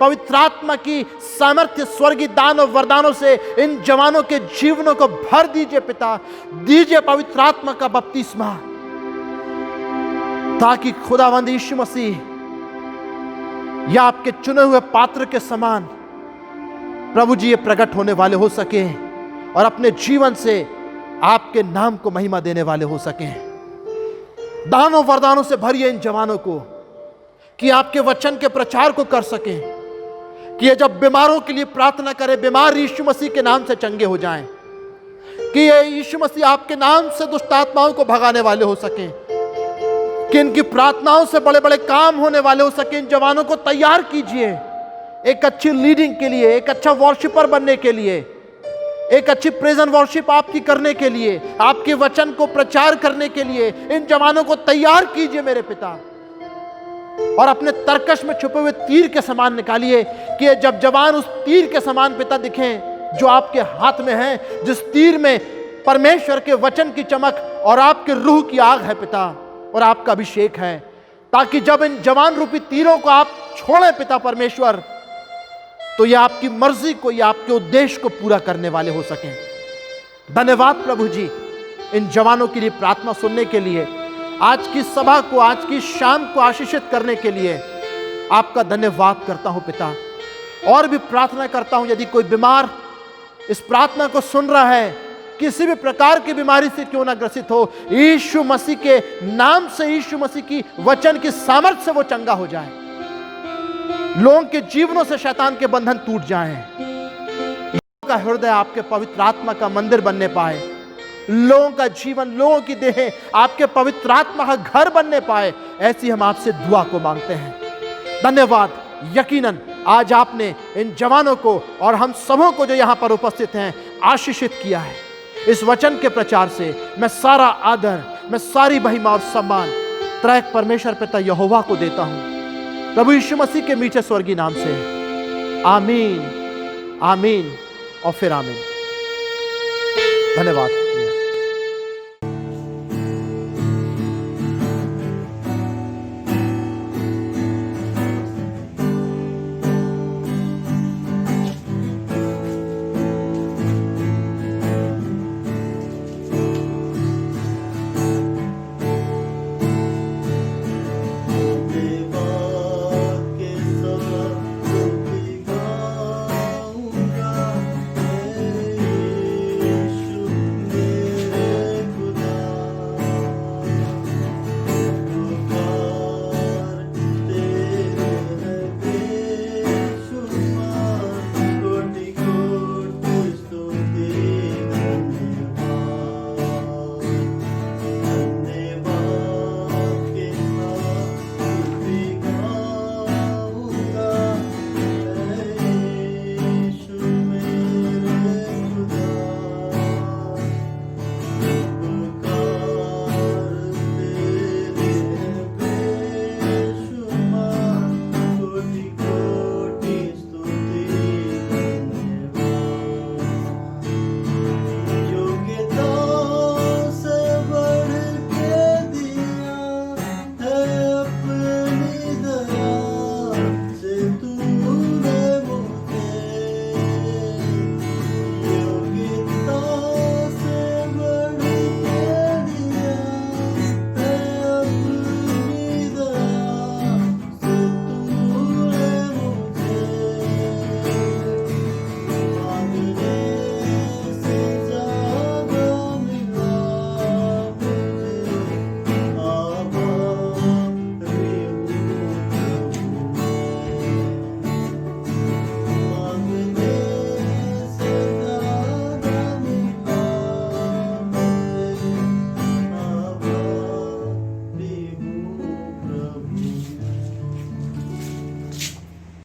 पवित्र आत्मा की सामर्थ्य, स्वर्गीय दान और वरदानों से इन जवानों के जीवनों को भर दीजिए पिता। दीजिए पवित्र आत्मा का बपतिस्मा, ताकि खुदावंद यीशु मसीह या आपके चुने हुए पात्र के समान प्रभु जी ये प्रकट होने वाले हो सके और अपने जीवन से आपके नाम को महिमा देने वाले हो सके। दानों वरदानों से भरिए इन जवानों को, कि आपके वचन के प्रचार को कर सकें, कि ये जब बीमारों के लिए प्रार्थना करें, बीमार यीशु मसीह के नाम से चंगे हो जाएं, कि ये यीशु मसीह आपके नाम से दुष्ट आत्माओं को भगाने वाले हो सकें, कि इनकी प्रार्थनाओं से बड़े बड़े काम होने वाले हो सकें। इन जवानों को तैयार कीजिए एक अच्छी लीडिंग के लिए, एक अच्छा वॉरशिपर बनने के लिए, एक अच्छी प्रेजेंट वॉरशिप आपकी करने के लिए, आपके वचन को प्रचार करने के लिए इन जवानों को तैयार कीजिए मेरे पिता। और अपने तरकश में छुपे हुए तीर के समान निकालिए, कि जब जवान उस तीर के समान पिता दिखें जो आपके हाथ में है, जिस तीर में परमेश्वर के वचन की चमक और आपके रूह की आग है पिता, और आपका अभिषेक है, ताकि जब इन जवान रूपी तीरों को आप छोड़ें पिता परमेश्वर, तो ये आपकी मर्जी को, ये आपके उद्देश्य को पूरा करने वाले हो सकें। धन्यवाद प्रभु जी इन जवानों के लिए प्रार्थना सुनने के लिए, आज की सभा को, आज की शाम को आशीषित करने के लिए आपका धन्यवाद करता हूं पिता। और भी प्रार्थना करता हूं, यदि कोई बीमार इस प्रार्थना को सुन रहा है, किसी भी प्रकार की बीमारी से क्यों ना ग्रसित हो, यीशु मसीह के नाम से, यीशु मसीह की वचन की सामर्थ्य से वो चंगा हो जाए, लोगों के जीवनों से शैतान के बंधन टूट जाएं, लोगों का हृदय आपके पवित्र आत्मा का मंदिर बनने पाए, लोगों का जीवन, लोगों की देह आपके पवित्र आत्मा का घर बनने पाए, ऐसी हम आपसे दुआ को मांगते हैं। धन्यवाद। यकीनन आज आपने इन जवानों को और हम सबों को जो यहां पर उपस्थित हैं आशीषित किया है। इस वचन के प्रचार से मैं सारा आदर, मैं सारी महिमा और सम्मान त्रैक परमेश्वर पिता यहोवा को देता हूं, प्रभु यीशु मसीह के मीठे स्वर्गीय नाम से। आमीन, आमीन और फिर आमीन। धन्यवाद।